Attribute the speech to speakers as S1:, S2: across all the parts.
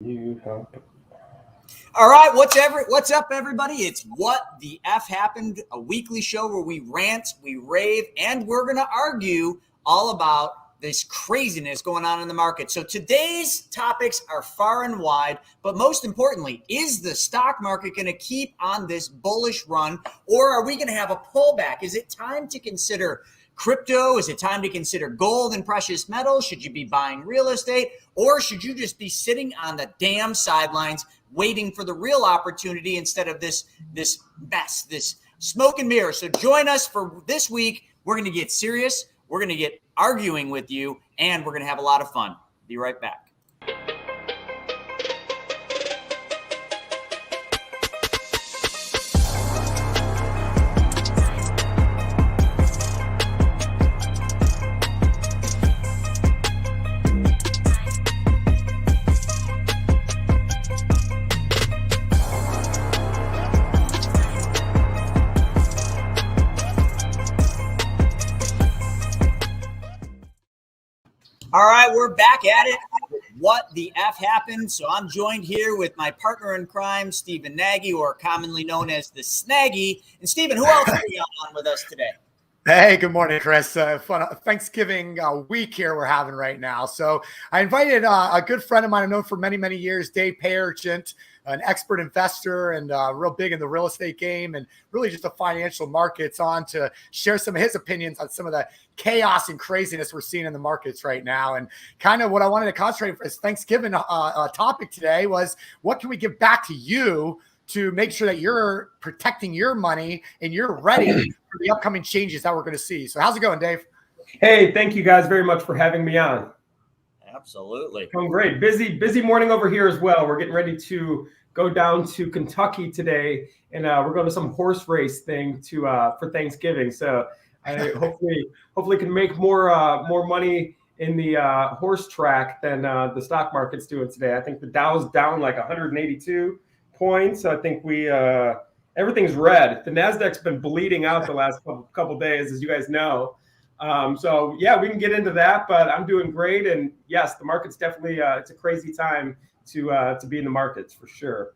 S1: You help.
S2: All right, what's up, everybody? It's What the F Happened, a weekly show where we rant, we rave, and we're going to argue all about this craziness going on in the market. So today's topics are far and wide, but most importantly, is the stock market going to keep on this bullish run, or are we going to have a pullback? Is it time to consider crypto? Is it time to consider gold and precious metals? Should you be buying real estate, or should you just be sitting on the damn sidelines waiting for the real opportunity instead of this mess, this smoke and mirror? So join us for this week. We're going to get serious. We're going to get arguing with you, and we're going to have a lot of fun. Be right back. All right, we're back at it. What the F happened? So I'm joined here with my partner in crime, Stephen Nagy, or commonly known as the Snaggy. And Stephen, who else are we on with us today?
S3: Hey, good morning, Chris. Fun Thanksgiving week here we're having right now. So I invited a good friend of mine I've known for many, many years, Dave Payerchant, an expert investor and real big in the real estate game and really just the financial markets, on to share some of his opinions on some of the chaos and craziness we're seeing in the markets right now. And kind of what I wanted to concentrate for this Thanksgiving topic today was, what can we give back to you to make sure that you're protecting your money and you're ready for the upcoming changes that we're going to see. So how's it going, Dave?
S1: Hey, thank you guys very much for having me on.
S2: Absolutely.
S1: Going great. Busy morning over here as well. We're getting ready to go down to Kentucky today, and we're going to some horse race thing for Thanksgiving. So I hopefully can make more money in the horse track than the stock market's doing today. I think the Dow's down like 182 points. I think everything's red. The Nasdaq's been bleeding out the last couple days, as you guys know. So yeah, we can get into that, but I'm doing great. And yes, the market's definitely it's a crazy time to be in the markets for sure.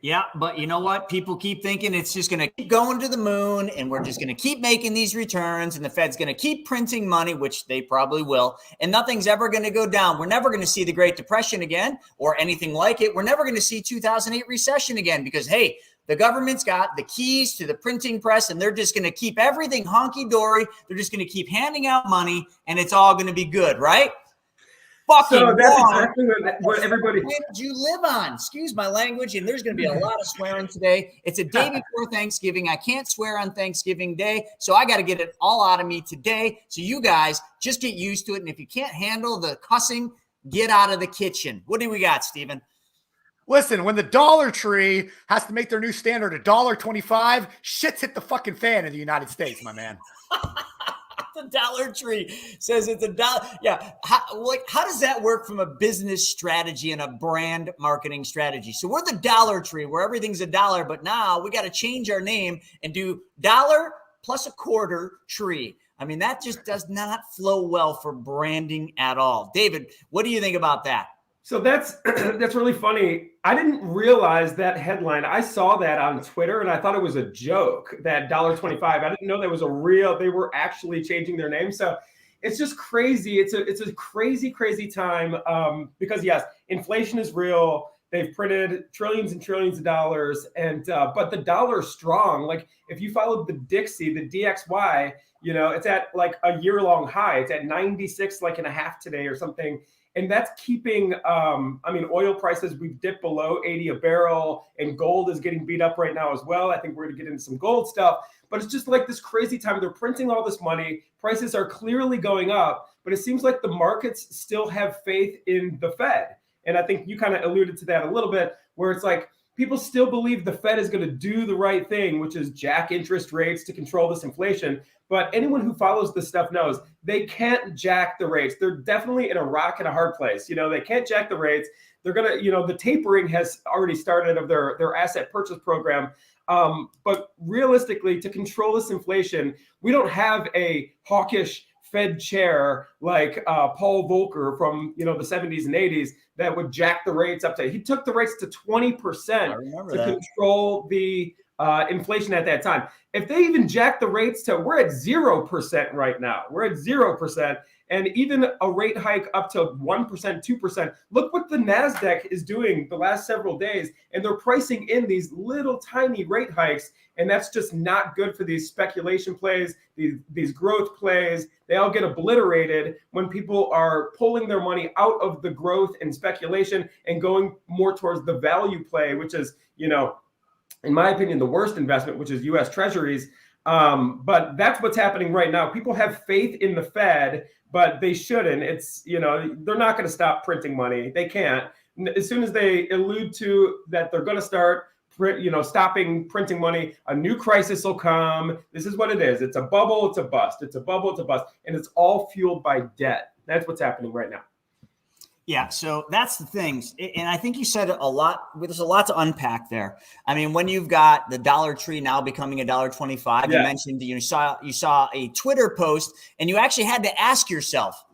S2: Yeah, but you know what? People keep thinking it's just going to keep going to the moon, and we're just going to keep making these returns, and the Fed's going to keep printing money, which they probably will, and nothing's ever going to go down. We're never going to see the Great Depression again or anything like it. We're never going to see 2008 recession again because, hey, the government's got the keys to the printing press, and they're just going to keep everything honky-dory. They're just going to keep handing out money, and it's all going to be good, right?
S1: So that's exactly what everybody.
S2: Where did you live on? Excuse my language, and there's going to be a lot of swearing today. It's a day before Thanksgiving. I can't swear on Thanksgiving Day, so I got to get it all out of me today. So you guys just get used to it, and if you can't handle the cussing, get out of the kitchen. What do we got, Stephen?
S3: Listen, when the Dollar Tree has to make their new standard $1.25, shit's hit the fucking fan in the United States, my man.
S2: The Dollar Tree says it's $1. Yeah. How does that work from a business strategy and a brand marketing strategy? So we're the Dollar Tree where everything's $1, but now we got to change our name and do $1 plus a quarter tree. I mean, that just does not flow well for branding at all. David, what do you think about that?
S1: So that's really funny. I didn't realize that headline. I saw that on Twitter and I thought it was a joke, that $1.25. I didn't know that was they were actually changing their name. So it's just crazy. It's a crazy time because yes, inflation is real. They've printed trillions and trillions of dollars, and but the dollar's strong. Like if you followed the Dixie, the DXY, it's at like a year-long high. It's at 96 like and a half today or something. And that's keeping, oil prices, we've dipped below 80 a barrel, and gold is getting beat up right now as well. I think we're going to get into some gold stuff, but it's just like this crazy time. They're printing all this money. Prices are clearly going up, but it seems like the markets still have faith in the Fed. And I think you kind of alluded to that a little bit, where it's like people still believe the Fed is going to do the right thing, which is jack interest rates to control this inflation. But anyone who follows this stuff knows they can't jack the rates. They're definitely in a rock and a hard place. They can't jack the rates. They're going to, the tapering has already started of their asset purchase program. But realistically, to control this inflation, we don't have a hawkish Fed chair like Paul Volcker from the 70s and 80s that would jack the rates up to. He took the rates to 20% to control the inflation at that time. If they even jack the rates to, we're at 0% right now. We're at 0%. And even a rate hike up to 1%, 2%. Look what the NASDAQ is doing the last several days. And they're pricing in these little tiny rate hikes. And that's just not good for these speculation plays, these growth plays. They all get obliterated when people are pulling their money out of the growth and speculation and going more towards the value play, which is, in my opinion, the worst investment, which is U.S. Treasuries. But that's what's happening right now. People have faith in the Fed, but they shouldn't. It's, they're not going to stop printing money. They can't. As soon as they allude to that they're going to start, stopping printing money, a new crisis will come. This is what it is. It's a bubble. It's a bust. It's a bubble. It's a bust. And it's all fueled by debt. That's what's happening right now.
S2: Yeah, so that's the things. And I think you said a lot. There's a lot to unpack there. I mean, when you've got the Dollar Tree now becoming $1.25, you mentioned you saw a Twitter post and you actually had to ask yourself,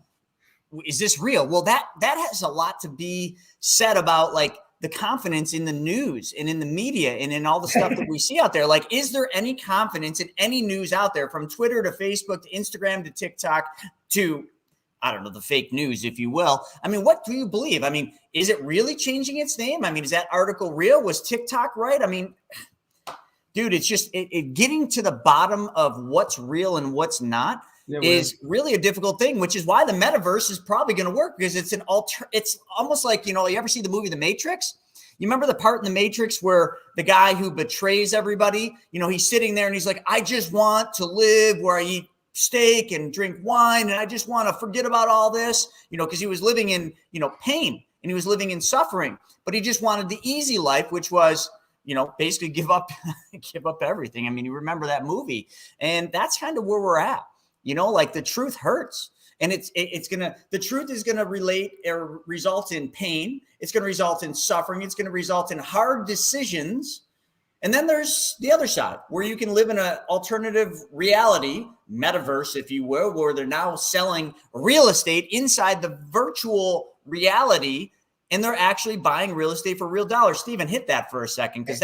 S2: is this real? Well, that has a lot to be said about like the confidence in the news and in the media and in all the stuff that we see out there. Like, is there any confidence in any news out there, from Twitter to Facebook to Instagram to TikTok to, I don't know, the fake news, if you will? I mean, what do you believe? I mean, is it really changing its name? I mean, is that article real? Was TikTok right? I mean, dude, it's just getting to the bottom of what's real and what's not is really a difficult thing, which is why the metaverse is probably going to work, because it's it's almost like, you ever see the movie The Matrix? You remember the part in The Matrix where the guy who betrays everybody, he's sitting there and he's like, I just want to live where I eat steak and drink wine, and I just want to forget about all this, because he was living in, pain, and he was living in suffering, but he just wanted the easy life, which was, basically give up everything. I mean, you remember that movie, and that's kind of where we're at, like the truth hurts, and the truth is going to result in pain. It's going to result in suffering. It's going to result in hard decisions. And then there's the other side where you can live in an alternative reality, metaverse, if you will, where they're now selling real estate inside the virtual reality, and they're actually buying real estate for real dollars. Stephen, hit that for a second, because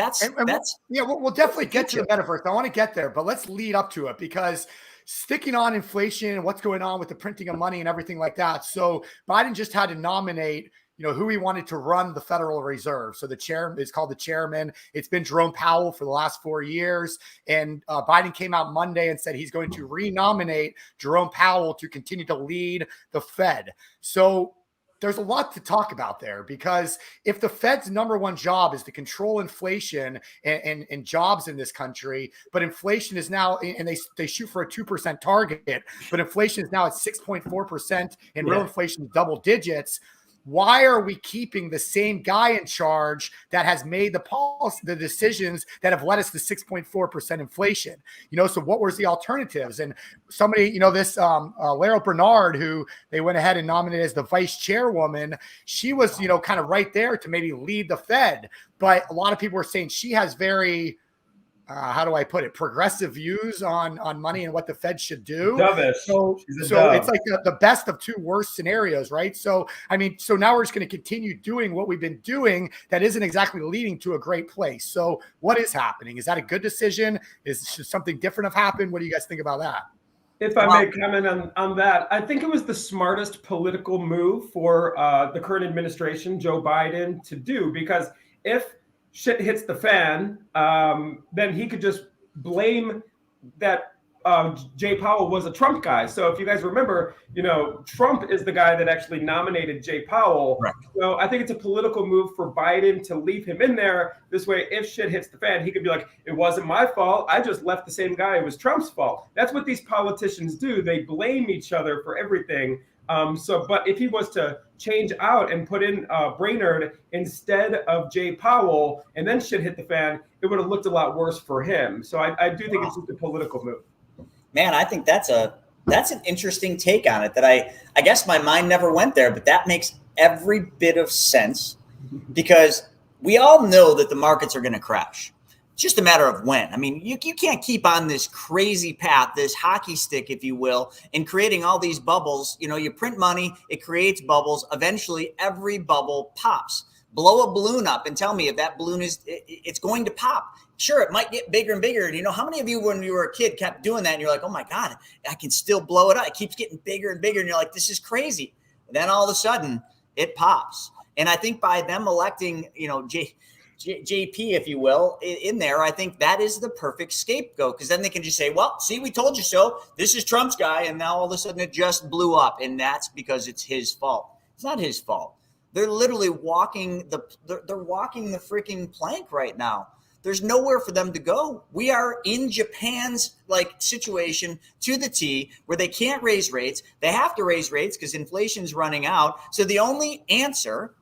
S3: we'll definitely get to the metaverse. I want to get there, but let's lead up to it, because sticking on inflation and what's going on with the printing of money and everything like that. So Biden just had to nominate who he wanted to run the Federal Reserve. So the chair is called the chairman. It's been Jerome Powell for the last 4 years. And Biden came out Monday and said he's going to renominate Jerome Powell to continue to lead the Fed. So there's a lot to talk about there, because if the Fed's number one job is to control inflation and jobs in this country, but inflation is now, and they shoot for a 2% target, but inflation is now at 6.4% and real inflation is double digits. Why are we keeping the same guy in charge that has made the decisions that have led us to 6.4% inflation? So what was the alternatives? And somebody, this Lara Bernard, who they went ahead and nominated as the vice chairwoman, she was, kind of right there to maybe lead the Fed. But a lot of people were saying she has very, how do I put it, progressive views on money and what the Fed should do. So it's like the best of two worst scenarios, right? So now we're just going to continue doing what we've been doing that isn't exactly leading to a great place. So what is happening? Is that a good decision? Should something different have happened? What do you guys think about that?
S1: If I may comment on that, I think it was the smartest political move for the current administration, Joe Biden, to do, because if shit hits the fan, then he could just blame that Jay Powell was a Trump guy. So if you guys remember, Trump is the guy that actually nominated Jay Powell. Right. So I think it's a political move for Biden to leave him in there. This way, if shit hits the fan, he could be like, it wasn't my fault. I just left the same guy. It was Trump's fault. That's what these politicians do. They blame each other for everything. But if he was to change out and put in Brainerd instead of Jay Powell, and then shit hit the fan, it would have looked a lot worse for him. So I do think it's just a political move.
S2: Man, I think that's an interesting take on it that I guess my mind never went there, but that makes every bit of sense, because we all know that the markets are going to crash. It's just a matter of when. I mean, you can't keep on this crazy path, this hockey stick, if you will, and creating all these bubbles. You know, you print money, it creates bubbles. Eventually, every bubble pops. Blow a balloon up and tell me if that balloon it's going to pop. Sure, it might get bigger and bigger. And you know, how many of you, when you were a kid, kept doing that and you're like, oh my God, I can still blow it up. It keeps getting bigger and bigger. And you're like, this is crazy. And then all of a sudden, it pops. And I think by them electing, you know, JP, if you will, in there, I think that is the perfect scapegoat, because then they can just say, well, see, we told you so. This is Trump's guy. And now all of a sudden it just blew up. And that's because it's his fault. It's not his fault. They're literally walking the freaking plank right now. There's nowhere for them to go. We are in Japan's like situation to the T, where they can't raise rates. They have to raise rates because inflation's running out. So the only answer,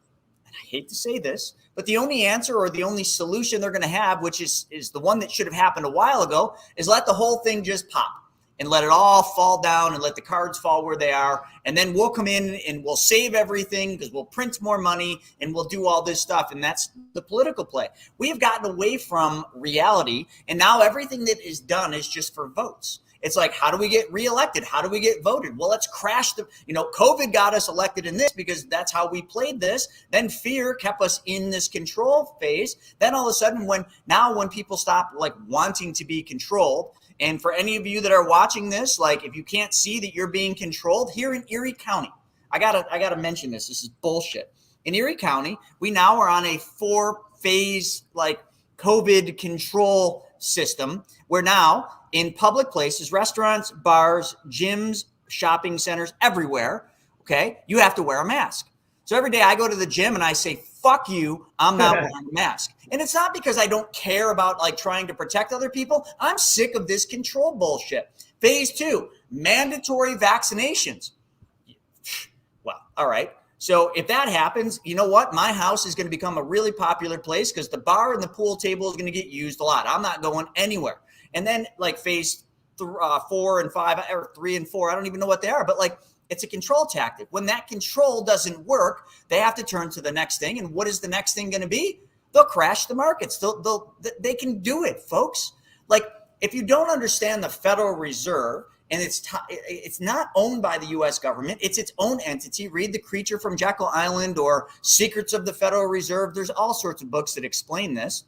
S2: and I hate to say this, but the only answer or the only solution they're going to have, which is the one that should have happened a while ago, is let the whole thing just pop and let it all fall down and let the cards fall where they are. And then we'll come in and we'll save everything because we'll print more money and we'll do all this stuff. And that's the political play. We have gotten away from reality. And now everything that is done is just for votes. It's like, how do we get reelected? How do we get voted? Well, let's crash COVID got us elected in this because that's how we played this. Then fear kept us in this control phase. Then all of a sudden, when people stop like wanting to be controlled, and for any of you that are watching this, like if you can't see that you're being controlled here in Erie County, I gotta mention this. This is bullshit. In Erie County, we now are on a 4-phase like COVID control system where now in public places, restaurants, bars, gyms, shopping centers, everywhere, okay, you have to wear a mask. So every day I go to the gym and I say, fuck you, I'm not wearing a mask. And it's not because I don't care about like trying to protect other people. I'm sick of this control bullshit. Phase 2, mandatory vaccinations. Well, all right. So if that happens, you know what? My house is going to become a really popular place because the bar and the pool table is going to get used a lot. I'm not going anywhere. And then like phase 4 and 5 or 3 and 4, I don't even know what they are, but like it's a control tactic. When that control doesn't work, they have to turn to the next thing. And what is the next thing going to be? They'll crash the markets. They can do it, folks. Like if you don't understand the Federal Reserve, and it's not owned by the U.S. government. It's its own entity. Read The Creature from Jekyll Island or Secrets of the Federal Reserve. There's all sorts of books that explain this.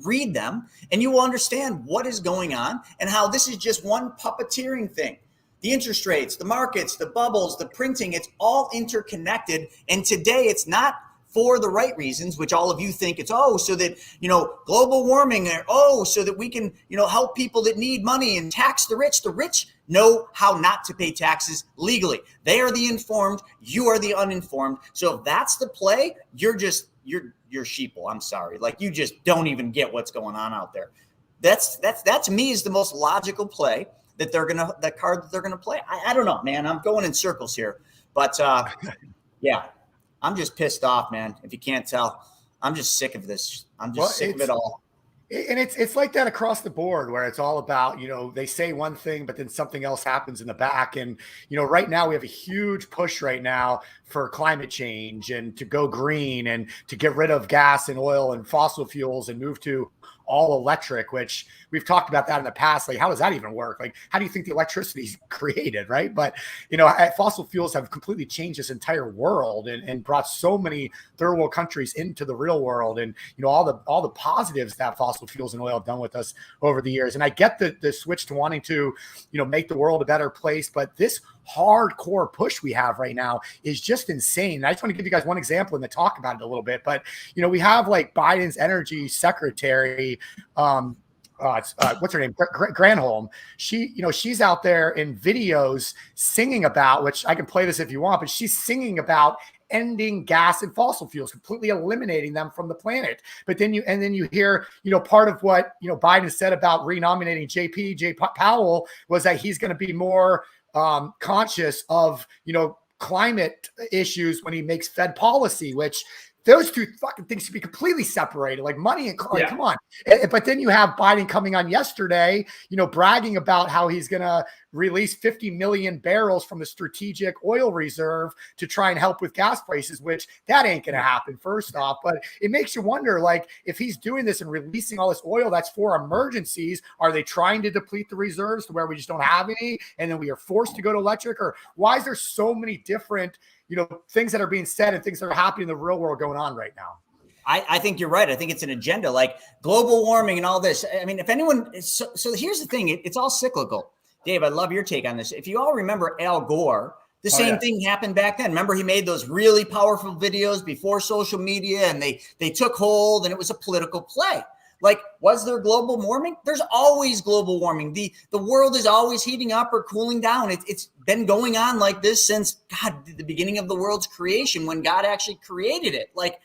S2: Read them, and you will understand what is going on and how this is just one puppeteering thing. The interest rates, the markets, the bubbles, the printing, it's all interconnected. And today it's not for the right reasons, which all of you think it's, so that, global warming, or, so that we can, help people that need money and tax the rich. The rich know how not to pay taxes legally. They are the informed. You are the uninformed. So if that's the play, you're sheeple. I'm sorry. Like you just don't even get what's going on out there. That to me is the most logical play that that card that they're going to play. I don't know, man. I'm going in circles here, but yeah. I'm just pissed off, man. If you can't tell, I'm just sick of this. I'm just sick of it all.
S3: And it's like that across the board where it's all about, they say one thing, but then something else happens in the back. And, right now we have a huge push right now for climate change and to go green and to get rid of gas and oil and fossil fuels and move to all electric, which we've talked about that in the past. Like, how does that even work? Like, how do you think the electricity is created? Right. But, fossil fuels have completely changed this entire world and brought so many third world countries into the real world. And, all the positives that fossil fuels and oil have done with us over the years. And I get the switch to wanting to, make the world a better place. But this hardcore push we have right now is just insane. I just want to give you guys one example and then talk about it a little bit. But, we have like Biden's energy secretary, what's her name? Granholm. She's out there in videos singing about, which I can play this if you want, but she's singing about ending gas and fossil fuels, completely eliminating them from the planet. But then you hear, part of what, Biden said about renominating Jay Powell was that he's going to be more conscious of, climate issues when he makes Fed policy, which those two fucking things should be completely separated, like money and like,
S1: Yeah.
S3: come on. But then you have Biden coming on yesterday, bragging about how he's going to release 50 million barrels from the strategic oil reserve to try and help with gas prices, which that ain't going to happen, first off. But it makes you wonder, like, if he's doing this and releasing all this oil that's for emergencies, are they trying to deplete the reserves to where we just don't have any, and then we are forced to go to electric? Or why is there so many different things that are being said and things that are happening in the real world going on right now?
S2: I think you're right. I think it's an agenda, like global warming and all this. I mean, if anyone, so here's the thing, it's all cyclical. Dave, I love your take on this. If you all remember Al Gore, the same thing happened back then. Remember, he made those really powerful videos before social media, and they took hold, and it was a political play. Like, was there global warming? There's always global warming. The world is always heating up or cooling down. It's been going on like this since, God, the beginning of the world's creation, when God actually created it. Like,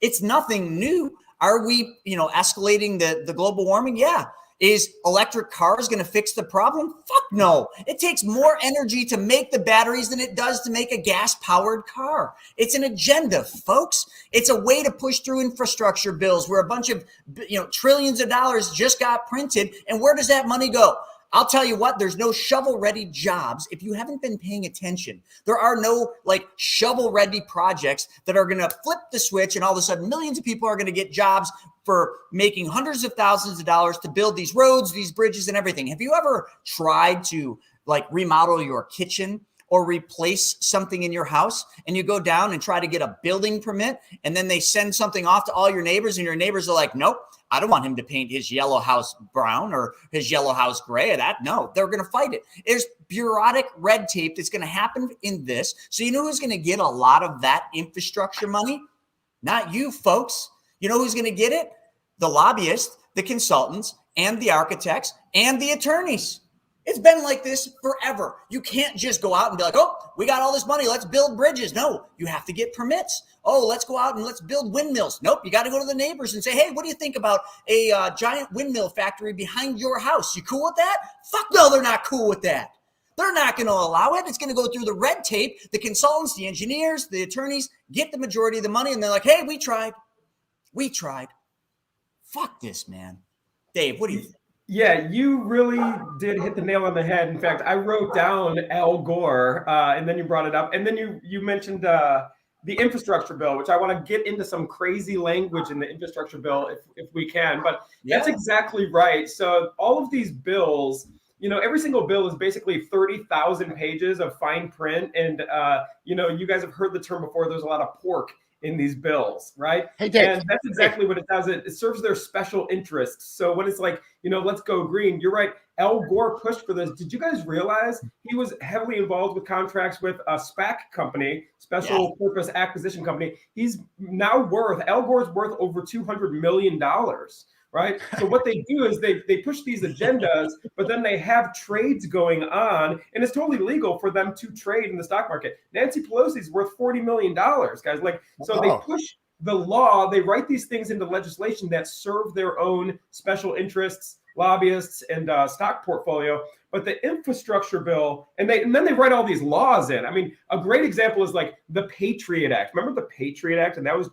S2: it's nothing new. Are we, escalating the global warming? Yeah. Is electric cars going to fix the problem? Fuck no. It takes more energy to make the batteries than it does to make a gas-powered car. It's an agenda, folks. It's a way to push through infrastructure bills where a bunch of, trillions of dollars just got printed. And where does that money go? I'll tell you what, there's no shovel-ready jobs. If you haven't been paying attention, there are no shovel-ready projects that are going to flip the switch and all of a sudden millions of people are going to get jobs for making hundreds of thousands of dollars to build these roads, these bridges, and everything. Have you ever tried to remodel your kitchen or replace something in your house, and you go down and try to get a building permit, and then they send something off to all your neighbors, and your neighbors are like, nope, I don't want him to paint his yellow house brown or his yellow house gray or that. No, they're going to fight it. There's bureaucratic red tape that's going to happen in this. So you know who's going to get a lot of that infrastructure money? Not you, folks. You know who's going to get it? The lobbyists, the consultants, and the architects, and the attorneys. It's been like this forever. You can't just go out and be like, oh, we got all this money, let's build bridges. No, you have to get permits. Oh, let's go out and let's build windmills. Nope, you got to go to the neighbors and say, hey, what do you think about a giant windmill factory behind your house? You cool with that? Fuck no, they're not cool with that. They're not going to allow it. It's going to go through the red tape. The consultants, the engineers, the attorneys get the majority of the money, and they're like, hey, we tried. We tried. Fuck this, man. Dave, what do you think?
S1: Yeah, you really did hit the nail on the head. In fact, I wrote down Al Gore, and then you brought it up. And then you mentioned the infrastructure bill, which I want to get into some crazy language in the infrastructure bill if we can. But that's exactly right. So all of these bills, every single bill is basically 30,000 pages of fine print. And, you guys have heard the term before, there's a lot of pork in these bills, right?
S3: Hey, Dave.
S1: And that's exactly what it does. It serves their special interests. So when it's like, let's go green, you're right. Al Gore pushed for this. Did you guys realize he was heavily involved with contracts with a SPAC company, special purpose acquisition company? He's now Al Gore's worth over $200 million. Right. So what they do is they push these agendas, but then they have trades going on, and it's totally legal for them to trade in the stock market. Nancy Pelosi's worth $40 million, guys. So they push the law. They write these things into legislation that serve their own special interests, lobbyists, and stock portfolio. But the infrastructure bill, and then they write all these laws in. I mean, a great example is like the Patriot Act. Remember the Patriot Act? And that was,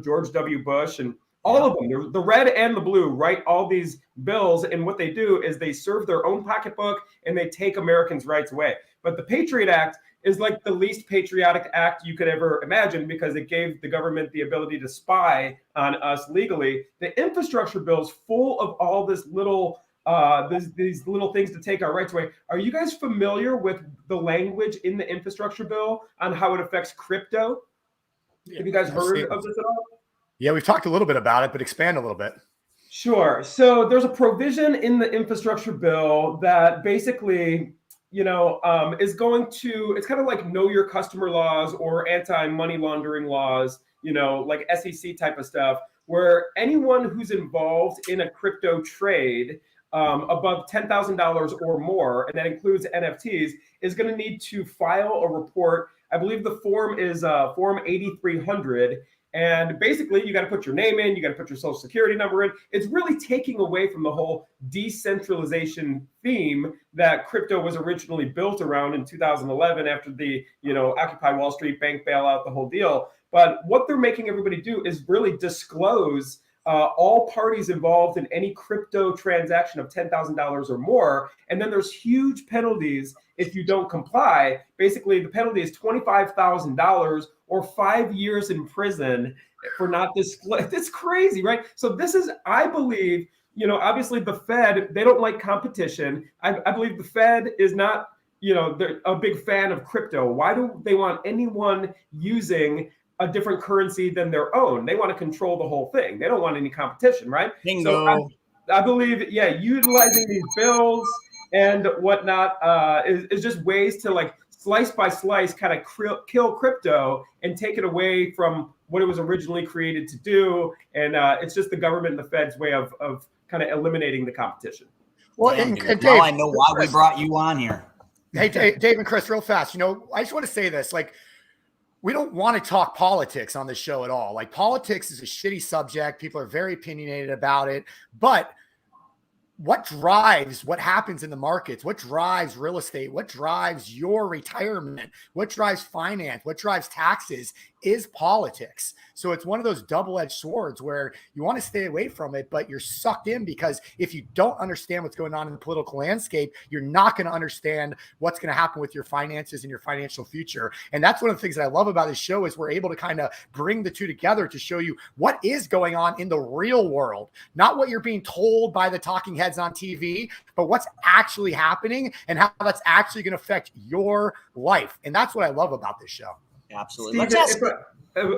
S1: George W. Bush and all of them, the red and the blue, write all these bills. And what they do is they serve their own pocketbook and they take Americans' rights away. But the Patriot Act is like the least patriotic act you could ever imagine because it gave the government the ability to spy on us legally. The infrastructure bill is full of all this little these little things to take our rights away. Are you guys familiar with the language in the infrastructure bill on how it affects crypto? Have you guys heard of this at all?
S3: Yeah, we've talked a little bit about it, but expand a little bit.
S1: Sure. So there's a provision in the infrastructure bill that basically, is going to, it's kind of like know your customer laws or anti-money laundering laws, like SEC type of stuff, where anyone who's involved in a crypto trade above $10,000 or more, and that includes NFTs, is going to need to file a report. I believe the form is Form 8300. And basically, you got to put your name in, you got to put your social security number in. It's really taking away from the whole decentralization theme that crypto was originally built around in 2011 after the, Occupy Wall Street bank bailout, the whole deal. But what they're making everybody do is really disclose all parties involved in any crypto transaction of $10,000 or more. And then there's huge penalties if you don't comply. Basically, the penalty is $25,000 or 5 years in prison for not disclosing. It's crazy, right? So this is, I believe, obviously the Fed, they don't like competition. I believe the Fed is not, they're a big fan of crypto. Why do they want anyone using a different currency than their own? They want to control the whole thing. They don't want any competition, right?
S2: Bingo.
S1: So I believe, utilizing these bills and whatnot is just ways to like slice by slice kind of kill crypto and take it away from what it was originally created to do. And it's just the government and the Fed's way of kind of eliminating the competition.
S3: Well,
S2: Damn,
S3: and
S2: Dave,
S3: Dave,
S2: now I know why we brought you on here.
S3: Hey, Dave and Chris, real fast. I just want to say this. Like, we don't want to talk politics on this show at all. Like, politics is a shitty subject. People are very opinionated about it. But what drives what happens in the markets? What drives real estate? What drives your retirement? What drives finance? What drives taxes is politics. So it's one of those double-edged swords where you want to stay away from it, but you're sucked in, because if you don't understand what's going on in the political landscape, you're not going to understand what's going to happen with your finances and your financial future. And that's one of the things that I love about this show is we're able to kind of bring the two together to show you what is going on in the real world, not what you're being told by the talking heads on TV, but what's actually happening and how that's actually going to affect your life. And that's what I love about this show.
S2: Absolutely.
S1: Steve,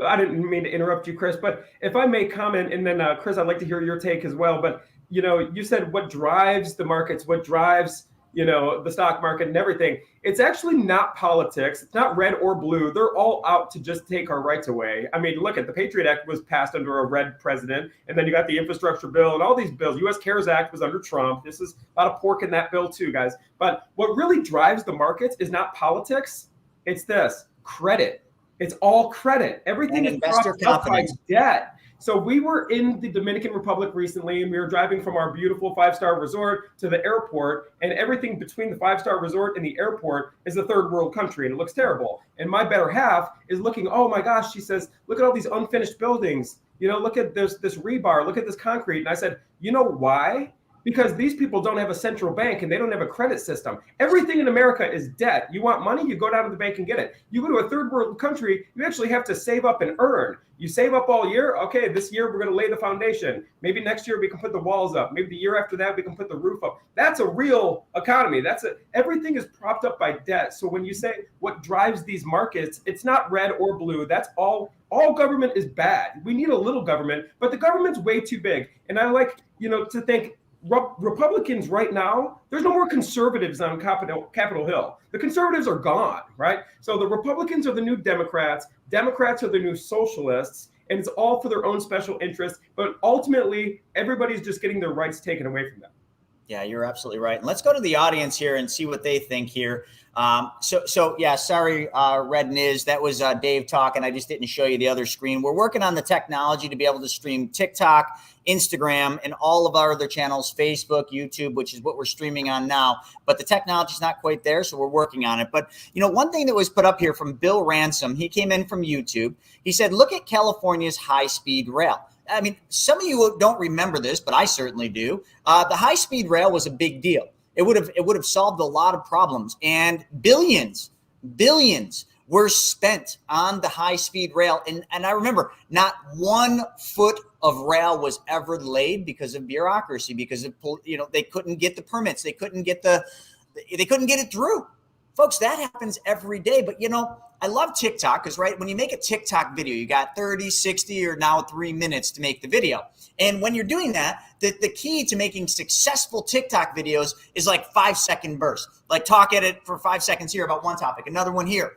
S1: I didn't mean to interrupt you, Chris, but if I may comment, and then Chris, I'd like to hear your take as well. But you said what drives the markets, what drives the stock market and everything. It's actually not politics. It's not red or blue. They're all out to just take our rights away. I mean, look at the Patriot Act was passed under a red president, and then you got the infrastructure bill and all these bills. U.S. CARES Act was under Trump. This is a lot of pork in that bill too, guys. But what really drives the markets is not politics. It's this credit. It's all credit. Everything is propped up by debt. So we were in the Dominican Republic recently, and we were driving from our beautiful 5-star resort to the airport, and everything between the 5-star resort and the airport is a third world country, and it looks terrible. And my better half is looking, oh my gosh, she says, look at all these unfinished buildings. Look at this rebar, look at this concrete. And I said, you know why? Because these people don't have a central bank and they don't have a credit system. Everything in America is debt. You want money, you go down to the bank and get it. You go to a third world country, you actually have to save up and earn. You save up all year. Okay, this year we're going to lay the foundation. Maybe next year we can put the walls up. Maybe the year after that we can put the roof up. That's a real economy. Everything is propped up by debt. So when you say what drives these markets, it's not red or blue. That's all government is bad. We need a little government, but the government's way too big. And I like, to think Republicans right now, there's no more conservatives on Capitol Hill. The conservatives are gone, right? So the Republicans are the new Democrats. Democrats are the new socialists, and it's all for their own special interests. But ultimately, everybody's just getting their rights taken away from them.
S2: Yeah, you're absolutely right. And let's go to the audience here and see what they think here. Sorry, Red Niz, that was Dave talking. I just didn't show you the other screen. We're working on the technology to be able to stream TikTok, Instagram, and all of our other channels, Facebook, YouTube, which is what we're streaming on now. But the technology is not quite there, so we're working on it. But, one thing that was put up here from Bill Ransom, he came in from YouTube. He said, look at California's high-speed rail. I mean, some of you don't remember this, but I certainly do. The high-speed rail was a big deal. It would have solved a lot of problems, and billions were spent on the high-speed rail. And I remember not 1 foot of rail was ever laid because of bureaucracy, because of they couldn't get the permits, they couldn't get it through. Folks, that happens every day. But I love TikTok because, right, when you make a TikTok video, you got 30, 60, or now 3 minutes to make the video. And when you're doing that, the key to making successful TikTok videos is like 5-second bursts. Like talk at it for 5 seconds here about one topic, another one here.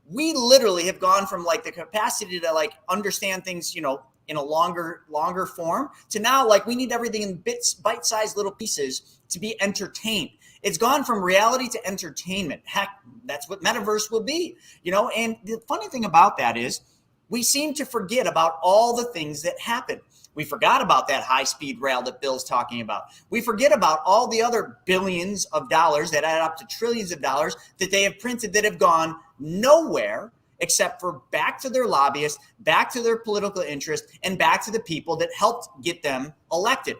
S2: We literally have gone from like the capacity to like understand things, in a longer form to now like we need everything in bite-sized little pieces to be entertained. It's gone from reality to entertainment. Heck, that's what metaverse will be, and the funny thing about that is we seem to forget about all the things that happen. We forgot about that high-speed rail that Bill's talking about. We forget about all the other billions of dollars that add up to trillions of dollars that they have printed that have gone nowhere except for back to their lobbyists, back to their political interest, and back to the people that helped get them elected.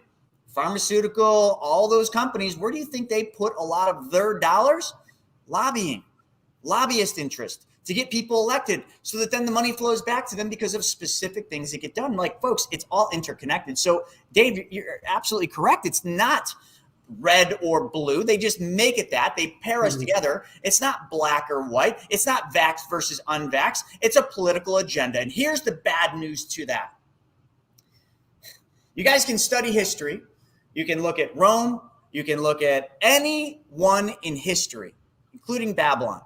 S2: Pharmaceutical, all those companies, where do you think they put a lot of their dollars? Lobbying, lobbyist interest to get people elected so that then the money flows back to them because of specific things that get done. Like, folks, it's all interconnected. So, Dave, you're absolutely correct. It's not red or blue. They just make it that. They pair us together. It's not black or white. It's not vax versus unvax. It's a political agenda. And here's the bad news to that. You guys can study history. You can look at Rome. You can look at anyone in history, including Babylon.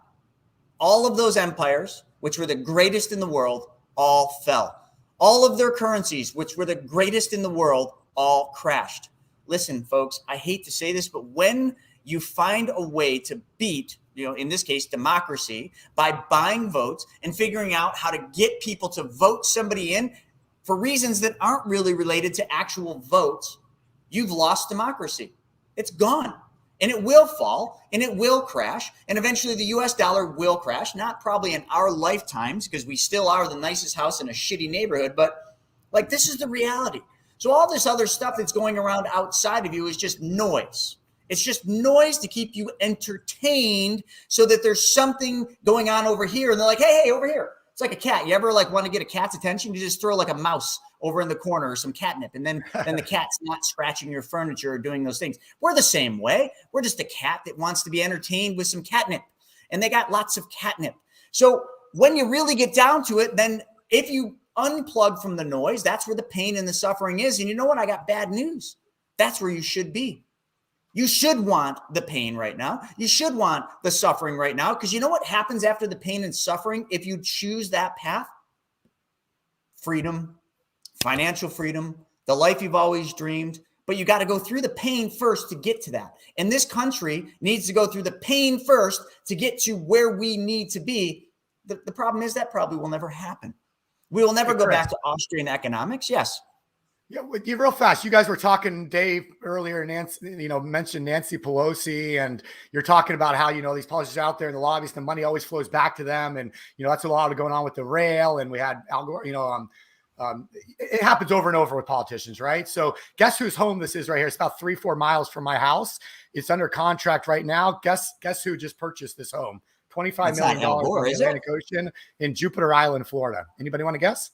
S2: All of those empires, which were the greatest in the world, all fell. All of their currencies, which were the greatest in the world, all crashed. Listen, folks, I hate to say this, but when you find a way to beat, in this case, democracy, by buying votes and figuring out how to get people to vote somebody in for reasons that aren't really related to actual votes, you've lost democracy. It's gone. And it will fall, and it will crash, and eventually the US dollar will crash, not probably in our lifetimes, because we still are the nicest house in a shitty neighborhood, but like, this is the reality. So all this other stuff that's going around outside of you is just noise. It's just noise to keep you entertained so that there's something going on over here, and they're like, hey, over here. It's like a cat. You ever want to get a cat's attention? You just throw like a mouse over in the corner or some catnip, and then the cat's not scratching your furniture or doing those things. We're the same way. We're just a cat that wants to be entertained with some catnip, and they got lots of catnip. So when you really get down to it, then if you unplug from the noise, that's where the pain and the suffering is. And you know what? I got bad news. That's where you should be. You should want the pain right now. You should want the suffering right now, because you know what happens after the pain and suffering if you choose that path? Freedom, financial freedom, the life you've always dreamed. But you got to go through the pain first to get to that. And this country needs to go through the pain first to get to where we need to be. The problem is that probably will never happen. We will never go back to Austrian economics. Yes.
S3: Yeah, real fast. You guys were talking, Dave, earlier. Nancy, mentioned Nancy Pelosi, and you're talking about how these politicians out there in the lobbies, the money always flows back to them, and that's a lot of going on with the rail. And we had Al Gore. It happens over and over with politicians, right? So, guess whose home this is right here? It's about 3-4 miles from my house. It's under contract right now. Guess who just purchased this home? $25 million in the Atlantic Ocean in Jupiter Island, Florida. Anybody want to guess?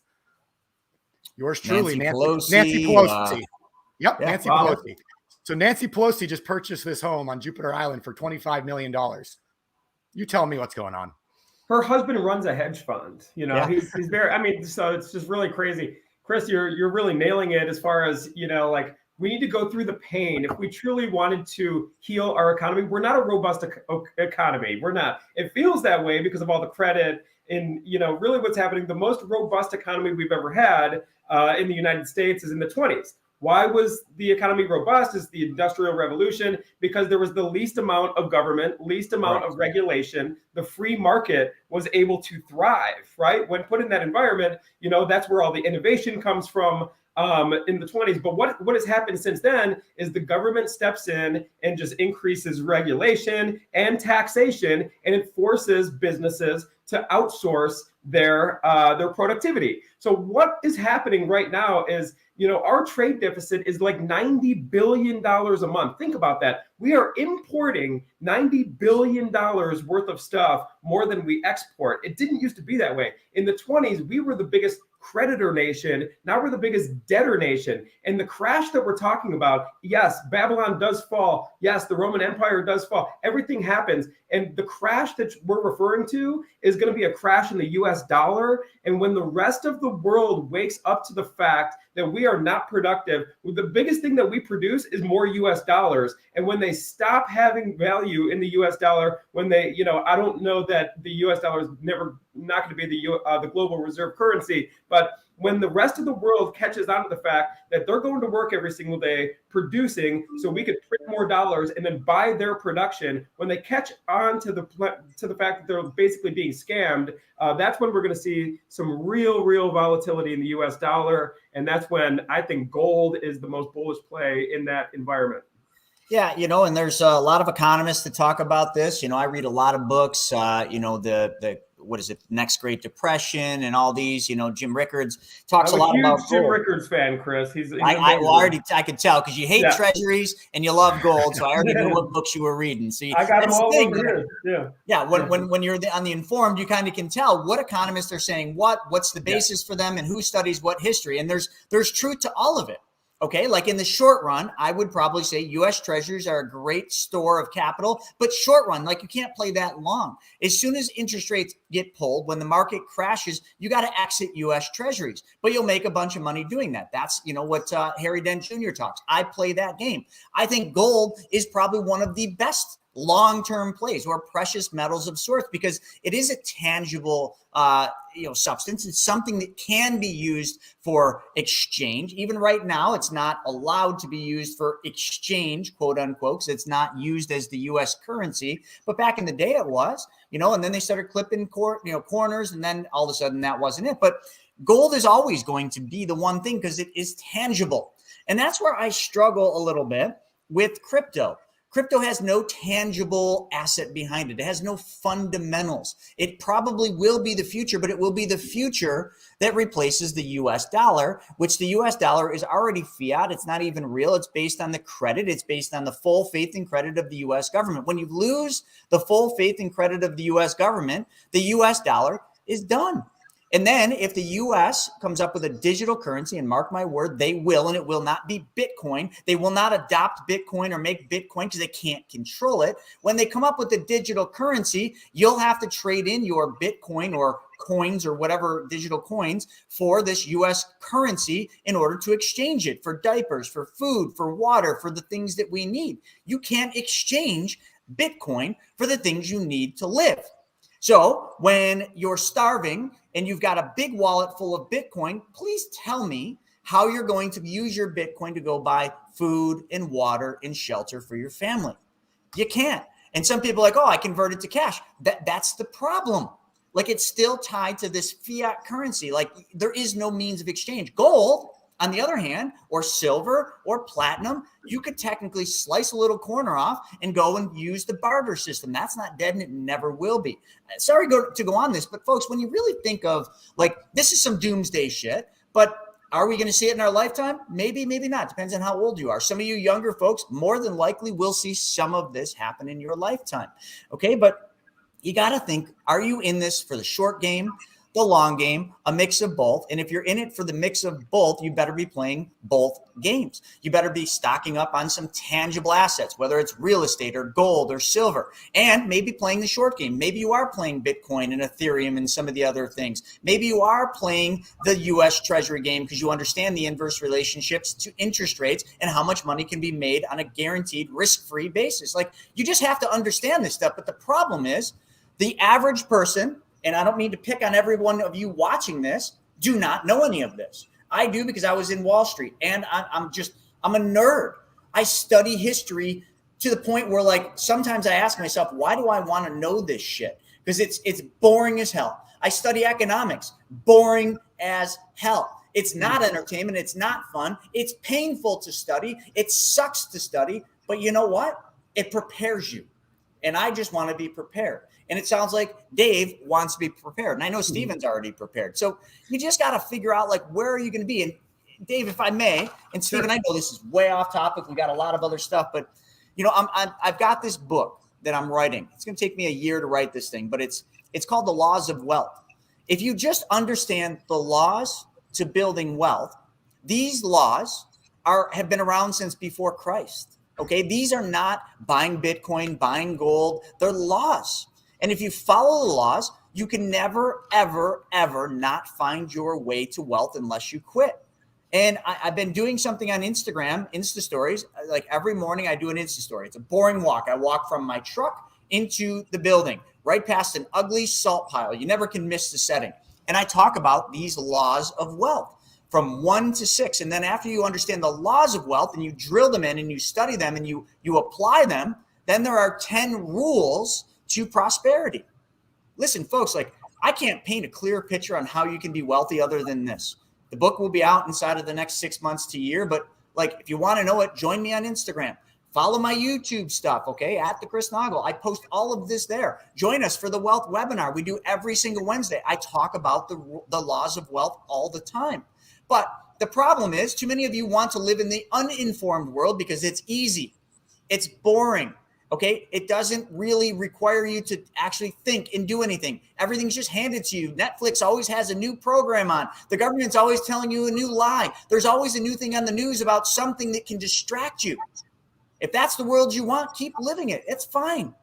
S3: Yours truly, Nancy Pelosi. Yep, yeah, Nancy Pelosi. So Nancy Pelosi just purchased this home on Jupiter Island for $25 million. You tell me what's going on.
S1: Her husband runs a hedge fund. He's very, so it's just really crazy. Chris, you're really nailing it as far as, we need to go through the pain. If we truly wanted to heal our economy, we're not a robust economy. We're not. It feels that way because of all the credit and, really what's happening. The most robust economy we've ever had in the United States is in the 20s. Why was the economy robust? It's the Industrial Revolution, because there was the least amount of government, least amount of regulation. The free market was able to thrive, right? When put in that environment, that's where all the innovation comes from in the 20s. But what has happened since then is the government steps in and just increases regulation and taxation, and it forces businesses to outsource their productivity. So what is happening right now is, our trade deficit is like $90 billion a month. Think about that. We are importing $90 billion worth of stuff more than we export. It didn't used to be that way. In the 20s, we were the biggest creditor nation. Now we're the biggest debtor nation. And the crash that we're talking about, yes, Babylon does fall. Yes, the Roman Empire does fall. Everything happens. And the crash that we're referring to is going to be a crash in the US dollar. And when the rest of the world wakes up to the fact that we are not productive, the biggest thing that we produce is more US dollars. And when they stop having value in the US dollar, when they, I don't know that the US dollar is not going to be the global reserve currency, but when the rest of the world catches on to the fact that they're going to work every single day producing so we could print more dollars and then buy their production, when they catch on to the fact that they're basically being scammed, that's when we're going to see some real volatility in the US dollar. And that's when I think gold is the most bullish play in that environment.
S2: Yeah, and there's a lot of economists that talk about this. I read a lot of books. The what is it, Next Great Depression and all these, Jim Rickards talks a lot
S1: I'm a
S2: about
S1: huge Jim
S2: gold.
S1: Rickards fan, Chris. He's
S2: I could tell because you hate treasuries and you love gold. So I already knew what books you were reading. See,
S1: I got them all over here.
S2: Yeah. When you're on the informed, you kind of can tell what economists are saying, what's the basis for them, and who studies what history. And there's truth to all of it. Okay, like in the short run, I would probably say U.S. treasuries are a great store of capital, but short run, like you can't play that long. As soon as interest rates get pulled, when the market crashes, you got to exit U.S. treasuries, but you'll make a bunch of money doing that. That's, what Harry Dent Jr. talks. I play that game. I think gold is probably one of the best long-term plays or precious metals of sorts because it is a tangible substance. It's something that can be used for exchange. Even right now, it's not allowed to be used for exchange, quote unquote, because it's not used as the U.S. currency. But back in the day, it was, and then they started clipping corners, and then all of a sudden that wasn't it. But gold is always going to be the one thing because it is tangible. And that's where I struggle a little bit with crypto. Crypto has no tangible asset behind it. It has no fundamentals. It probably will be the future, but it will be the future that replaces the US dollar, which the US dollar is already fiat. It's not even real. It's based on the credit. It's based on the full faith and credit of the US government. When you lose the full faith and credit of the US government, the US dollar is done. And then if the U.S. comes up with a digital currency, and mark my word, they will, and it will not be Bitcoin. They will not adopt Bitcoin or make Bitcoin because they can't control it. When they come up with a digital currency, you'll have to trade in your Bitcoin or coins or whatever digital coins for this U.S. currency in order to exchange it for diapers, for food, for water, for the things that we need. You can't exchange Bitcoin for the things you need to live. So when you're starving and you've got a big wallet full of Bitcoin, please tell me how you're going to use your Bitcoin to go buy food and water and shelter for your family. You can't. And some people are like, I convert it to cash. That's the problem. Like it's still tied to this fiat currency. Like there is no means of exchange. Gold, on the other hand, or silver or platinum, you could technically slice a little corner off and go and use the barter system. That's not dead and it never will be. Sorry to go on this, but folks, when you really think of like, this is some doomsday shit, but are we going to see it in our lifetime? Maybe, maybe not. Depends on how old you are. Some of you younger folks more than likely will see some of this happen in your lifetime. Okay, but you got to think, are you in this for the short game, the long game, a mix of both? And if you're in it for the mix of both, you better be playing both games. You better be stocking up on some tangible assets, whether it's real estate or gold or silver, and maybe playing the short game. Maybe you are playing Bitcoin and Ethereum and some of the other things. Maybe you are playing the U.S. Treasury game because you understand the inverse relationships to interest rates and how much money can be made on a guaranteed risk-free basis. Like you just have to understand this stuff. But the problem is the average person, and I don't mean to pick on every one of you watching this, do not know any of this. I do because I was in Wall Street and I'm a nerd. I study history to the point where like sometimes I ask myself, why do I want to know this shit? Because it's boring as hell. I study economics, boring as hell. It's not entertainment. It's not fun. It's painful to study. It sucks to study. But you know what? It prepares you. And I just want to be prepared. And it sounds like Dave wants to be prepared. And I know Steven's already prepared. So you just got to figure out, like, where are you going to be? And Dave, if I may, and Steven, I know this is way off topic. We got a lot of other stuff. But, I've got this book that I'm writing. It's going to take me a year to write this thing. But it's called The Laws of Wealth. If you just understand the laws to building wealth, these laws have been around since before Christ. Okay, these are not buying Bitcoin, buying gold. They're laws. And if you follow the laws, you can never, ever, ever not find your way to wealth unless you quit. And I've been doing something on Instagram, Insta stories. Like every morning I do an Insta story. It's a boring walk. I walk from my truck into the building, right past an ugly salt pile. You never can miss the setting. And I talk about these laws of wealth from 1 to 6. And then after you understand the laws of wealth and you drill them in and you study them and you apply them, then there are 10 rules to prosperity. Listen, folks, like I can't paint a clear picture on how you can be wealthy other than this. The book will be out inside of the next 6 months to a year. But like, if you want to know it, join me on Instagram. Follow my YouTube stuff, okay? At the Chris Naugle. I post all of this there. Join us for the wealth webinar. We do every single Wednesday. I talk about the laws of wealth all the time. But the problem is too many of you want to live in the uninformed world because it's easy. It's boring, okay? It doesn't really require you to actually think and do anything. Everything's just handed to you. Netflix always has a new program on. The government's always telling you a new lie. There's always a new thing on the news about something that can distract you. If that's the world you want, keep living it. It's fine.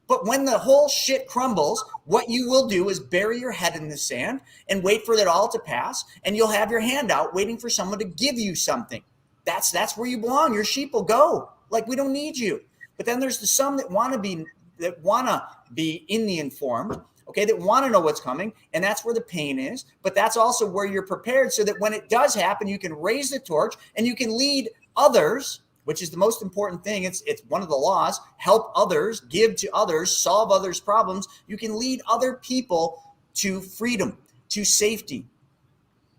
S2: But when the whole shit crumbles, what you will do is bury your head in the sand and wait for it all to pass. And you'll have your hand out waiting for someone to give you something. That's where you belong. Your sheep will go. Like, we don't need you. But then there's the some that want to be in the informed, okay, that want to know what's coming. And that's where the pain is. But that's also where you're prepared so that when it does happen, you can raise the torch and you can lead others, which is the most important thing. It's one of the laws. Help others, give to others, solve others' problems. You can lead other people to freedom, to safety.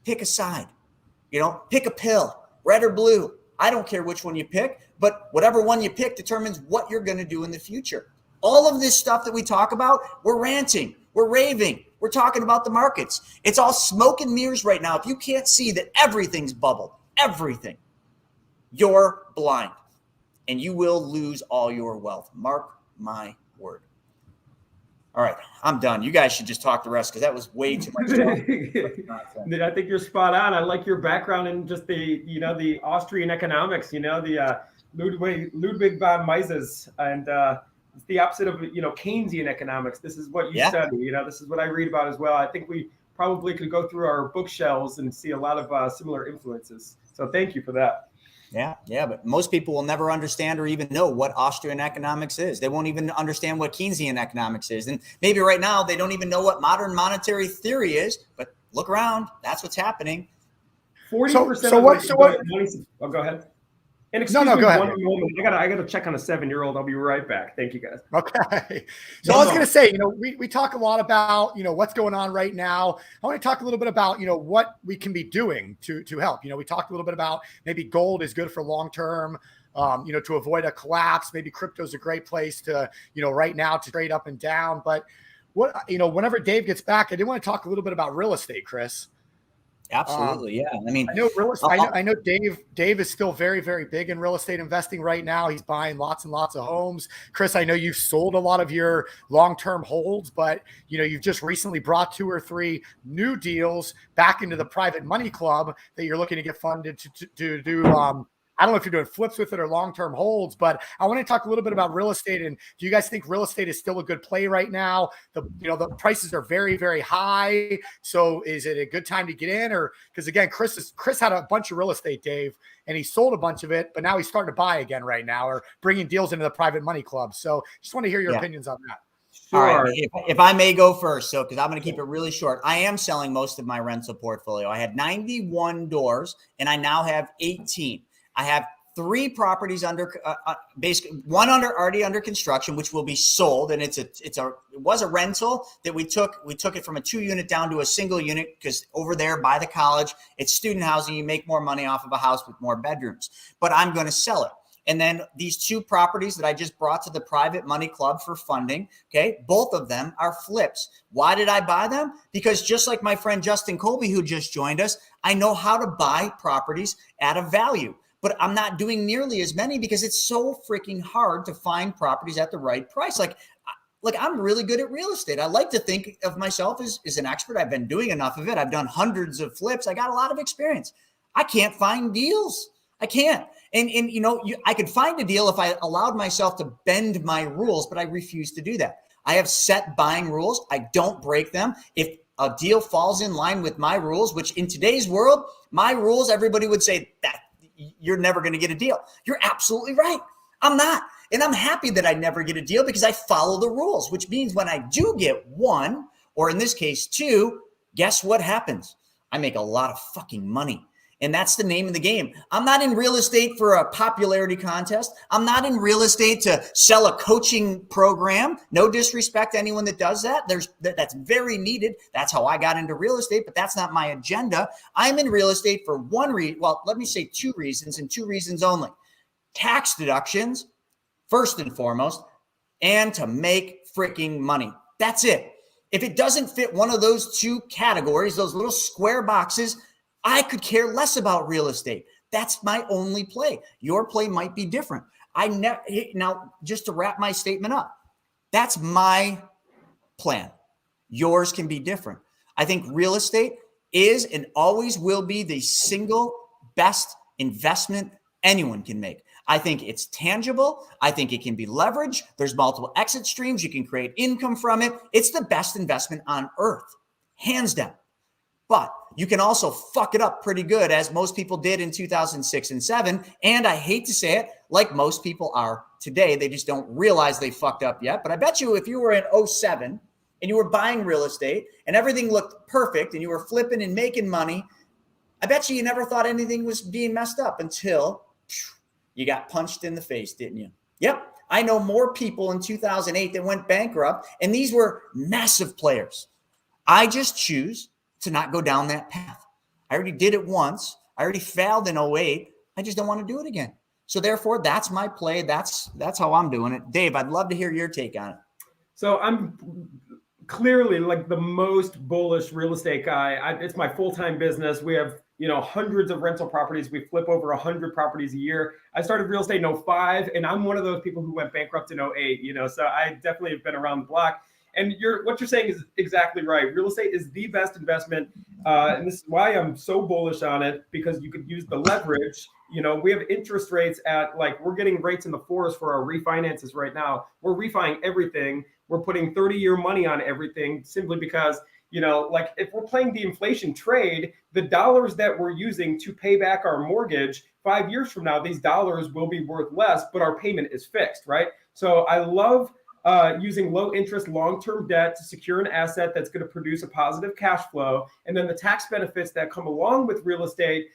S2: Pick a side, pick a pill, red or blue. I don't care which one you pick, but whatever one you pick determines what you're going to do in the future. All of this stuff that we talk about, we're ranting, we're raving, we're talking about the markets. It's all smoke and mirrors right now. If you can't see that everything's bubbled, everything, you're blind and you will lose all your wealth. Mark my word. All right, I'm done. You guys should just talk the rest because that was way too much.
S1: I think you're spot on. I like your background in just the Austrian economics, the Ludwig von Mises, and it's the opposite of Keynesian economics. This is what you study. This is what I read about as well. I think we probably could go through our bookshelves and see a lot of similar influences. So thank you for that.
S2: Yeah, but most people will never understand or even know what Austrian economics is. They won't even understand what Keynesian economics is. And maybe right now they don't even know what modern monetary theory is, but look around. That's what's happening.
S1: 40% Oh, go ahead. And excuse me, go ahead. One moment. I gotta check on a 7-year-old. I'll be right back. Thank you, guys.
S3: Okay. So I was going to say, we talk a lot about, what's going on right now. I want to talk a little bit about, what we can be doing to help. We talked a little bit about maybe gold is good for long-term, to avoid a collapse. Maybe crypto is a great place to, right now to trade up and down. But whenever Dave gets back, I did want to talk a little bit about real estate, Chris.
S2: Absolutely. Yeah.
S3: I know Dave is still very, very big in real estate investing right now. He's buying lots and lots of homes. Chris, I know you've sold a lot of your long-term holds, but you've just recently brought 2 or 3 new deals back into the private money club that you're looking to get funded to do. I don't know if you're doing flips with it or long-term holds, but I want to talk a little bit about real estate. And do you guys think real estate is still a good play right now? The prices are very, very high. So is it a good time to get in? Or because again, Chris had a bunch of real estate, Dave, and he sold a bunch of it, but now he's starting to buy again right now, or bringing deals into the private money club. So just want to hear your opinions on that.
S2: Sure. All right. If I may go first, because I'm going to keep it really short. I am selling most of my rental portfolio. I had 91 doors and I now have 18. I have 3 properties under basically one already under construction, which will be sold. And it was a rental that we took it from a 2-unit down to a single unit because over there by the college, it's student housing. You make more money off of a house with more bedrooms, but I'm going to sell it. And then these 2 properties that I just brought to the private money club for funding, okay, both of them are flips. Why did I buy them? Because just like my friend Justin Colby, who just joined us, I know how to buy properties at a value. But I'm not doing nearly as many because it's so freaking hard to find properties at the right price. Like I'm really good at real estate. I like to think of myself as an expert. I've been doing enough of it. I've done hundreds of flips. I got a lot of experience. I can't find deals. I can't. And I could find a deal if I allowed myself to bend my rules, but I refuse to do that. I have set buying rules. I don't break them. If a deal falls in line with my rules, which in today's world, my rules, everybody would say that you're never going to get a deal. You're absolutely right. I'm not. And I'm happy that I never get a deal because I follow the rules, which means when I do get 1, or in this case 2, guess what happens? I make a lot of fucking money. And that's the name of the game. I'm not in real estate for a popularity contest. I'm not in real estate to sell a coaching program. No disrespect to anyone that does that. That's very needed. That's how I got into real estate, but that's not my agenda. I'm in real estate for 2 reasons and 2 reasons only. Tax deductions first and foremost, and to make freaking money. That's it. If it doesn't fit one of those two categories, those little square boxes, I could care less about real estate. That's my only play. Your play might be different. Now, just to wrap my statement up, that's my plan. Yours can be different. I think real estate is and always will be the single best investment anyone can make. I think it's tangible. I think it can be leveraged. There's multiple exit streams. You can create income from it. It's the best investment on earth, hands down. But you can also fuck it up pretty good, as most people did in 2006 and 7. And I hate to say it, like most people are today. They just don't realize they fucked up yet. But I bet you if you were in 07 and you were buying real estate and everything looked perfect and you were flipping and making money, I bet you never thought anything was being messed up until you got punched in the face, didn't you? Yep. I know more people in 2008 that went bankrupt, and these were massive players. I just choose to not go down that path. I already did it once. I already failed in 08. I just don't want to do it again. So therefore, that's my play. That's how I'm doing it. Dave, I'd love to hear your take on it.
S1: So I'm clearly like the most bullish real estate guy. It's my full-time business. We have, hundreds of rental properties. We flip over 100 properties a year. I started real estate in 05, and I'm one of those people who went bankrupt in 08, so I definitely have been around the block. And what you're saying is exactly right. Real estate is the best investment. And this is why I'm so bullish on it, because you could use the leverage. We have interest rates at we're getting rates in the fours for our refinances right now. We're refining everything. We're putting 30-year money on everything simply because, if we're playing the inflation trade, the dollars that we're using to pay back our mortgage 5 years from now, these dollars will be worth less, but our payment is fixed, right? So I love using low interest long-term debt to secure an asset that's going to produce a positive cash flow. And then the tax benefits that come along with real estate,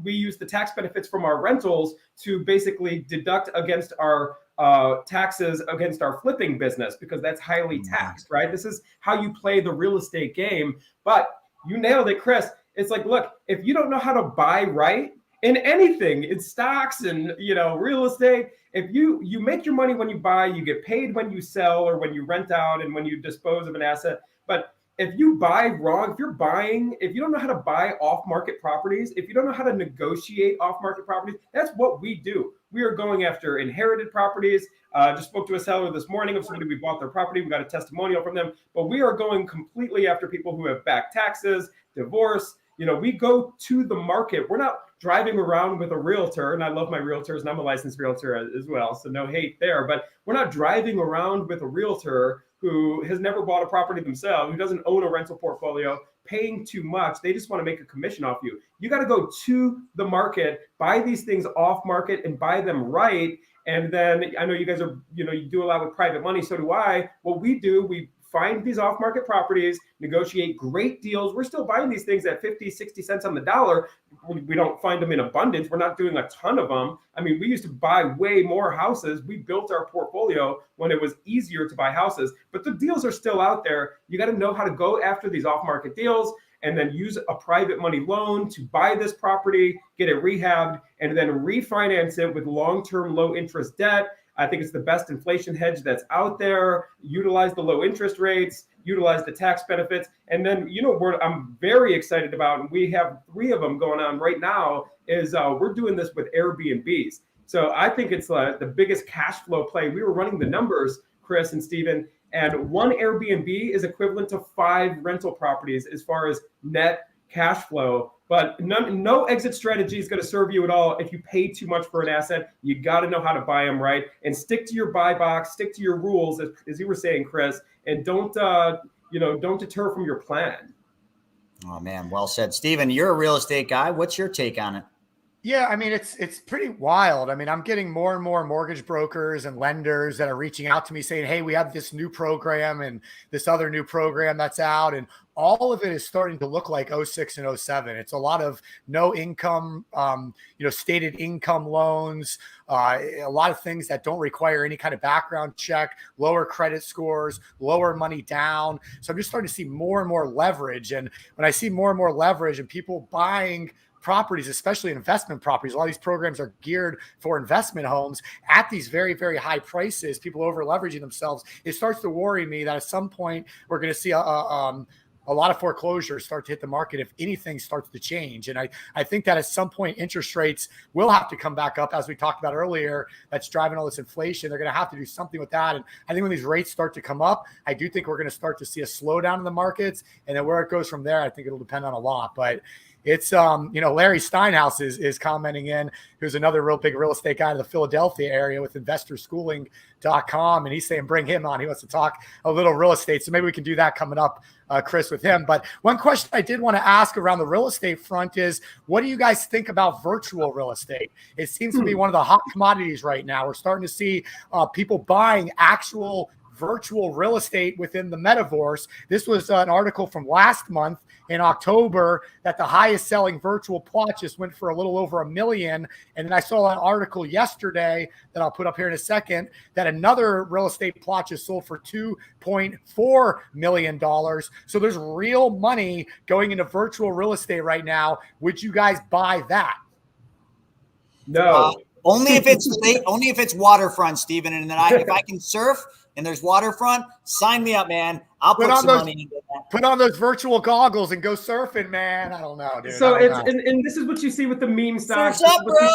S1: we use the tax benefits from our rentals to basically deduct against our taxes against our flipping business, because that's highly taxed, right? This is how you play the real estate game. But you nailed it, Chris. It's like, look, if you don't know how to buy right in anything, in stocks and, real estate, if you make your money when you buy, you get paid when you sell or when you rent out and when you dispose of an asset. But if you buy wrong, if you don't know how to buy off-market properties, if you don't know how to negotiate off-market properties, that's what we do. We are going after inherited properties. Just spoke to a seller this morning of somebody, we bought their property. We got a testimonial from them, but we are going completely after people who have back taxes, divorce. We go to the market. We're not driving around with a realtor, and I love my realtors, and I'm a licensed realtor as well, so no hate there, but we're not driving around with a realtor who has never bought a property themselves, who doesn't own a rental portfolio, paying too much. They just want to make a commission off you. You got to go to the market, buy these things off market and buy them right. And then I know you guys are, you do a lot with private money. So do I. What we do, we find these off-market properties, negotiate great deals. We're still buying these things at 50, 60 cents on the dollar. We don't find them in abundance. We're not doing a ton of them. I mean, we used to buy way more houses. We built our portfolio when it was easier to buy houses, but the deals are still out there. You got to know how to go after these off-market deals and then use a private money loan to buy this property, get it rehabbed, and then refinance it with long-term low interest debt. I think it's the best inflation hedge that's out there. Utilize the low interest rates, utilize the tax benefits. And then, what I'm very excited about, and we have 3 of them going on right now, is we're doing this with Airbnbs. So I think it's the biggest cash flow play. We were running the numbers, Chris and Steven, and one Airbnb is equivalent to 5 rental properties as far as net cash flow. But no exit strategy is going to serve you at all if you pay too much for an asset. You got to know how to buy them right and stick to your buy box, stick to your rules, as you were saying, Chris, and don't deter from your plan.
S2: Oh man, well said, Steven. You're a real estate guy. What's your take on it?
S3: Yeah, I mean, it's pretty wild. I mean, I'm getting more and more mortgage brokers and lenders that are reaching out to me saying, hey, we have this new program and this other new program that's out. And all of it is starting to look like 06 and 07. It's a lot of no income, stated income loans, a lot of things that don't require any kind of background check, lower credit scores, lower money down. So I'm just starting to see more and more leverage. And when I see more and more leverage and people buying properties, especially investment properties, a lot of these programs are geared for investment homes at these very, very high prices, people over leveraging themselves. It starts to worry me that at some point we're going to see a lot of foreclosures start to hit the market if anything starts to change. And I think that at some point interest rates will have to come back up, as we talked about earlier. That's driving all this inflation. They're going to have to do something with that. And I think when these rates start to come up, I do think we're going to start to see a slowdown in the markets. And then where it goes from there, I think it'll depend on a lot. But it's, Larry Steinhaus is commenting in, who's another real big real estate guy in the Philadelphia area with investorschooling.com. And he's saying, bring him on. He wants to talk a little real estate. So maybe we can do that coming up, Chris, with him. But one question I did want to ask around the real estate front is, what do you guys think about virtual real estate? It seems to be one of the hot commodities right now. We're starting to see people buying actual virtual real estate within the metaverse. This was an article from last month in October that the highest selling virtual plot just went for a little over $1 million. And then I saw an article yesterday that I'll put up here in a second that another real estate plot just sold for $2.4 million. So there's real money going into virtual real estate right now. Would you guys buy that?
S1: No.
S2: Only if it's waterfront, Stephen. And then if I can surf and there's waterfront, sign me up, man. I'll put some money into that.
S3: Put on those virtual goggles and go surfing, man. I don't know, dude.
S1: So and this is what you see with the meme stocks.
S2: Surf's up, bro.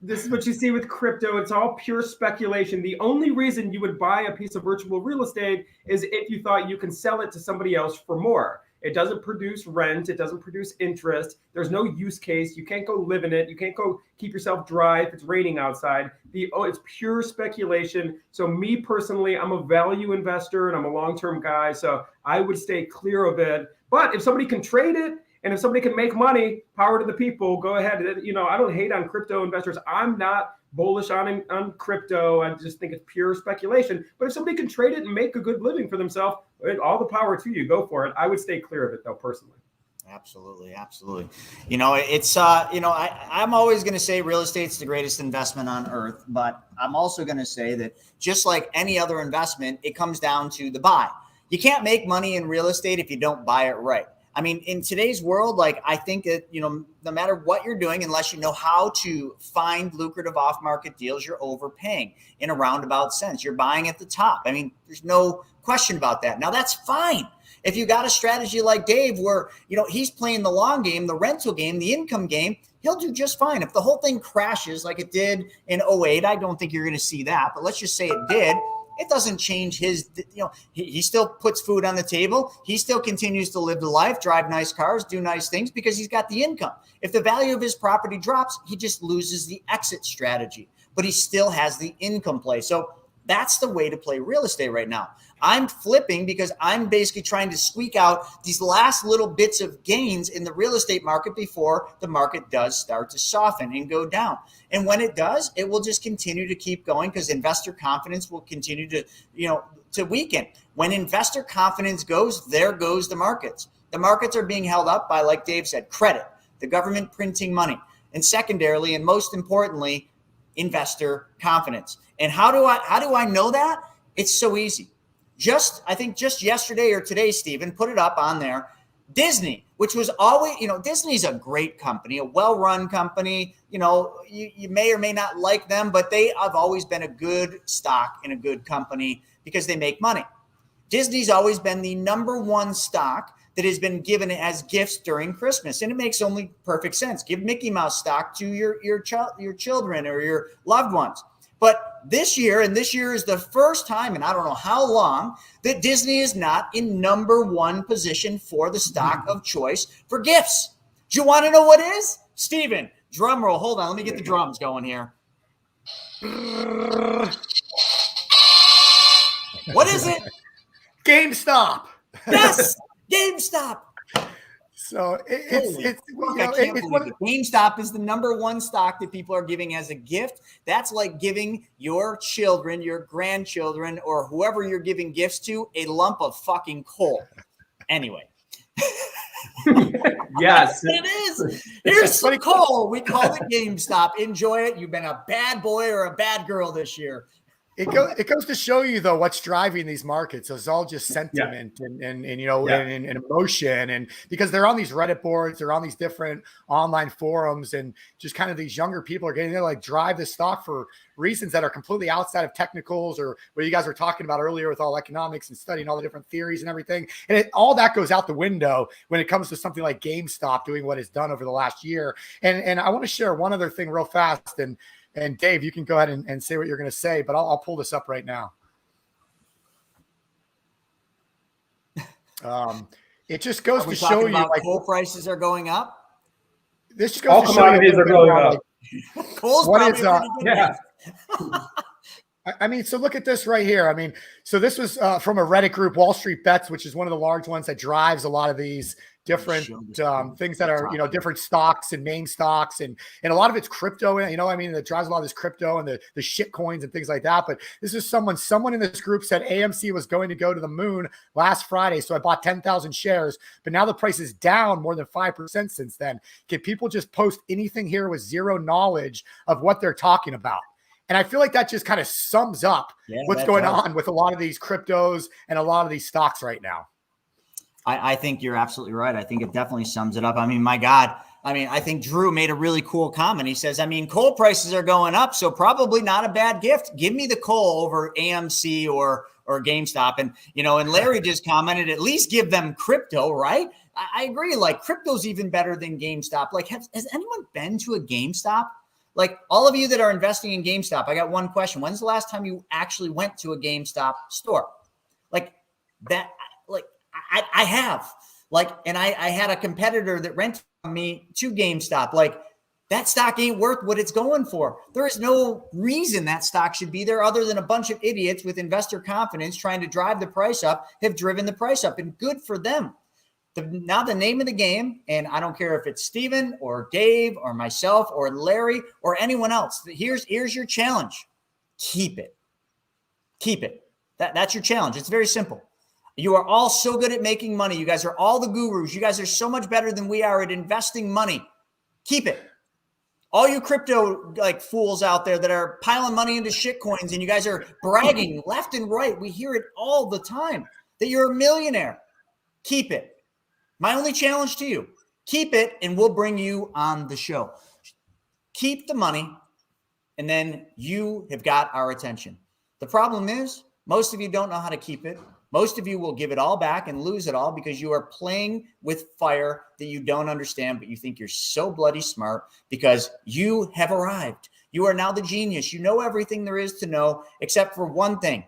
S1: This is what you see with crypto. It's all pure speculation. The only reason you would buy a piece of virtual real estate is if you thought you can sell it to somebody else for more. It doesn't produce rent. It doesn't produce interest. There's no use case. You can't go live in it. You can't go keep yourself dry if it's raining outside. It's pure speculation. So me personally, I'm a value investor and I'm a long-term guy. So I would stay clear of it. But if somebody can trade it and if somebody can make money, power to the people, go ahead. I don't hate on crypto investors. I'm not bullish on crypto. I just think it's pure speculation. But if somebody can trade it and make a good living for themselves, all the power to you. Go for it. I would stay clear of it, though, personally.
S2: Absolutely. I'm always going to say real estate's the greatest investment on earth, but I'm also going to say that just like any other investment, it comes down to the buy. You can't make money in real estate if you don't buy it right. I mean, in today's world, I think that, no matter what you're doing, unless you know how to find lucrative off-market deals, you're overpaying in a roundabout sense. You're buying at the top. I mean, there's no question about that. Now, that's fine. If you got a strategy like Dave where, he's playing the long game, the rental game, the income game, he'll do just fine. If the whole thing crashes like it did in 2008, I don't think you're going to see that. But let's just say it did. It doesn't change his, he still puts food on the table. He still continues to live the life, drive nice cars, do nice things because he's got the income. If the value of his property drops, he just loses the exit strategy, but he still has the income play. So that's the way to play real estate right now. I'm flipping because I'm basically trying to squeak out these last little bits of gains in the real estate market before the market does start to soften and go down. And when it does, it will just continue to keep going because investor confidence will continue to weaken. When investor confidence goes, there goes the markets. The markets are being held up by, like Dave said, credit, the government printing money, and secondarily, and most importantly, investor confidence. And how do I know that? It's so easy. I think just yesterday or today, Stephen, put it up on there. Disney, which was always, Disney's a great company, a well-run company. You may or may not like them, but they have always been a good stock and a good company because they make money. Disney's always been the number one stock that has been given as gifts during Christmas. And it makes only perfect sense. Give Mickey Mouse stock to your children or your loved ones. But this year is the first time in I don't know how long that Disney is not in number one position for the stock of choice for gifts. Do you want to know what is? Steven, drum roll. Hold on. Let me get the drums going here. What is it?
S3: GameStop.
S2: Yes, GameStop.
S3: So
S2: GameStop is the number one stock that people are giving as a gift. That's like giving your children, your grandchildren, or whoever you're giving gifts to a lump of fucking coal. Anyway.
S1: Yes.
S2: It is. Here's some coal. We call it GameStop. Enjoy it. You've been a bad boy or a bad girl this year.
S3: It goes to show you though what's driving these markets. It's all just sentiment and and emotion, and because they're on these Reddit boards, they're on these different online forums, and just kind of these younger people are getting there, like drive the stock for reasons that are completely outside of technicals or what you guys were talking about earlier with all economics and studying all the different theories and everything. And all that goes out the window when it comes to something like GameStop doing what it's done over the last year. And I want to share one other thing real fast. And Dave, you can go ahead and say what you're going to say, but I'll pull this up right now. It just goes to show you like
S2: coal prices are going up.
S3: This just goes to show you
S1: are going up.
S2: Coal's
S3: what
S2: probably
S3: is
S1: Yeah.
S3: I mean, so look at this right here. I mean, so this was from a Reddit group, Wall Street Bets, which is one of the large ones that drives a lot of these different things that are, different stocks and main stocks. And a lot of it's crypto, that drives a lot of this crypto and the shit coins and things like that. But this is someone in this group said AMC was going to go to the moon last Friday. So I bought 10,000 shares, but now the price is down more than 5% since then. Can people just post anything here with zero knowledge of what they're talking about? And I feel like that just kind of sums up what's going on with a lot of these cryptos and a lot of these stocks right now.
S2: I think you're absolutely right. I think it definitely sums it up. I mean, my God. I mean, I think Drew made a really cool comment. He says, I mean, coal prices are going up, so probably not a bad gift. Give me the coal over AMC or GameStop. And, and Larry just commented, at least give them crypto, right? I agree. Like, crypto's even better than GameStop. Like, has anyone been to a GameStop? Like, all of you that are investing in GameStop, I got one question. When's the last time you actually went to a GameStop store? Like that, I have. Like, and I had a competitor that rented me to GameStop. Like, that stock ain't worth what it's going for. There is no reason that stock should be there other than a bunch of idiots with investor confidence trying to drive the price up have driven the price up, and good for them. Now the name of the game, and I don't care if it's Steven or Dave or myself or Larry or anyone else. Here's your challenge. Keep it. Keep it. That's your challenge. It's very simple. You are all so good at making money. You guys are all the gurus. You guys are so much better than we are at investing money. Keep it. All you crypto fools out there that are piling money into shit coins and you guys are bragging left and right. We hear it all the time that you're a millionaire. Keep it. My only challenge to you, keep it, and we'll bring you on the show. Keep the money, and then you have got our attention. The problem is most of you don't know how to keep it. Most of you will give it all back and lose it all because you are playing with fire that you don't understand, but you think you're so bloody smart because you have arrived. You are now the genius. You know everything there is to know, except for one thing.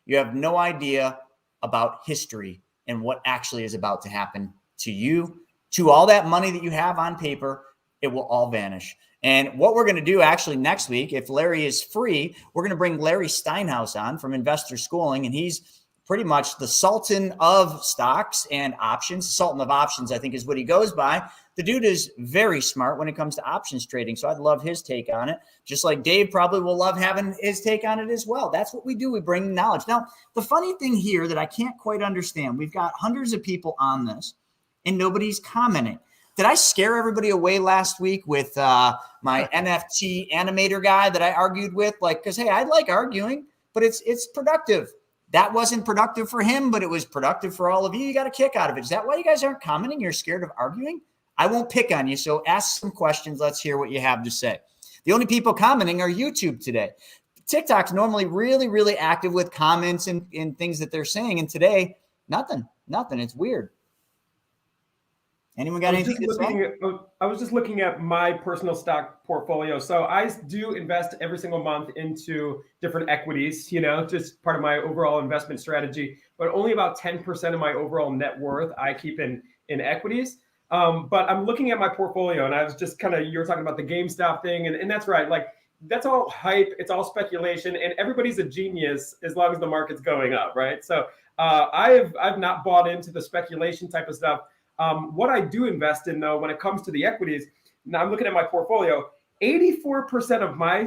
S2: You have no idea about history and what actually is about to happen to you, to all that money that you have on paper. It will all vanish. And what we're going to do actually next week, if Larry is free, we're going to bring Larry Steinhaus on from Investor Schooling, and he's pretty much the sultan of stocks and options. Sultan of options, I think, is what he goes by. The dude is very smart when it comes to options trading, so I'd love his take on it. Just like Dave probably will love having his take on it as well. That's what we do. We bring knowledge. Now, the funny thing here that I can't quite understand, we've got hundreds of people on this, and nobody's commenting. Did I scare everybody away last week with my NFT animator guy that I argued with? Because, hey, I like arguing, but it's productive. That wasn't productive for him, but it was productive for all of you. You got a kick out of it. Is that why you guys aren't commenting? You're scared of arguing? I won't pick on you, so ask some questions. Let's hear what you have to say. The only people commenting are YouTube today. TikTok's normally really, really active with comments and things that they're saying, and today, nothing. It's weird. Anyone got anything to say?
S1: I was just looking at my personal stock portfolio. So I do invest every single month into different equities, just part of my overall investment strategy, but only about 10% of my overall net worth I keep in equities. But I'm looking at my portfolio, and I was just you were talking about the GameStop thing, and that's right. That's all hype. It's all speculation, and everybody's a genius as long as the market's going up, right? So I've not bought into the speculation type of stuff. What I do invest in, though, when it comes to the equities, now I'm looking at my portfolio, 84% of my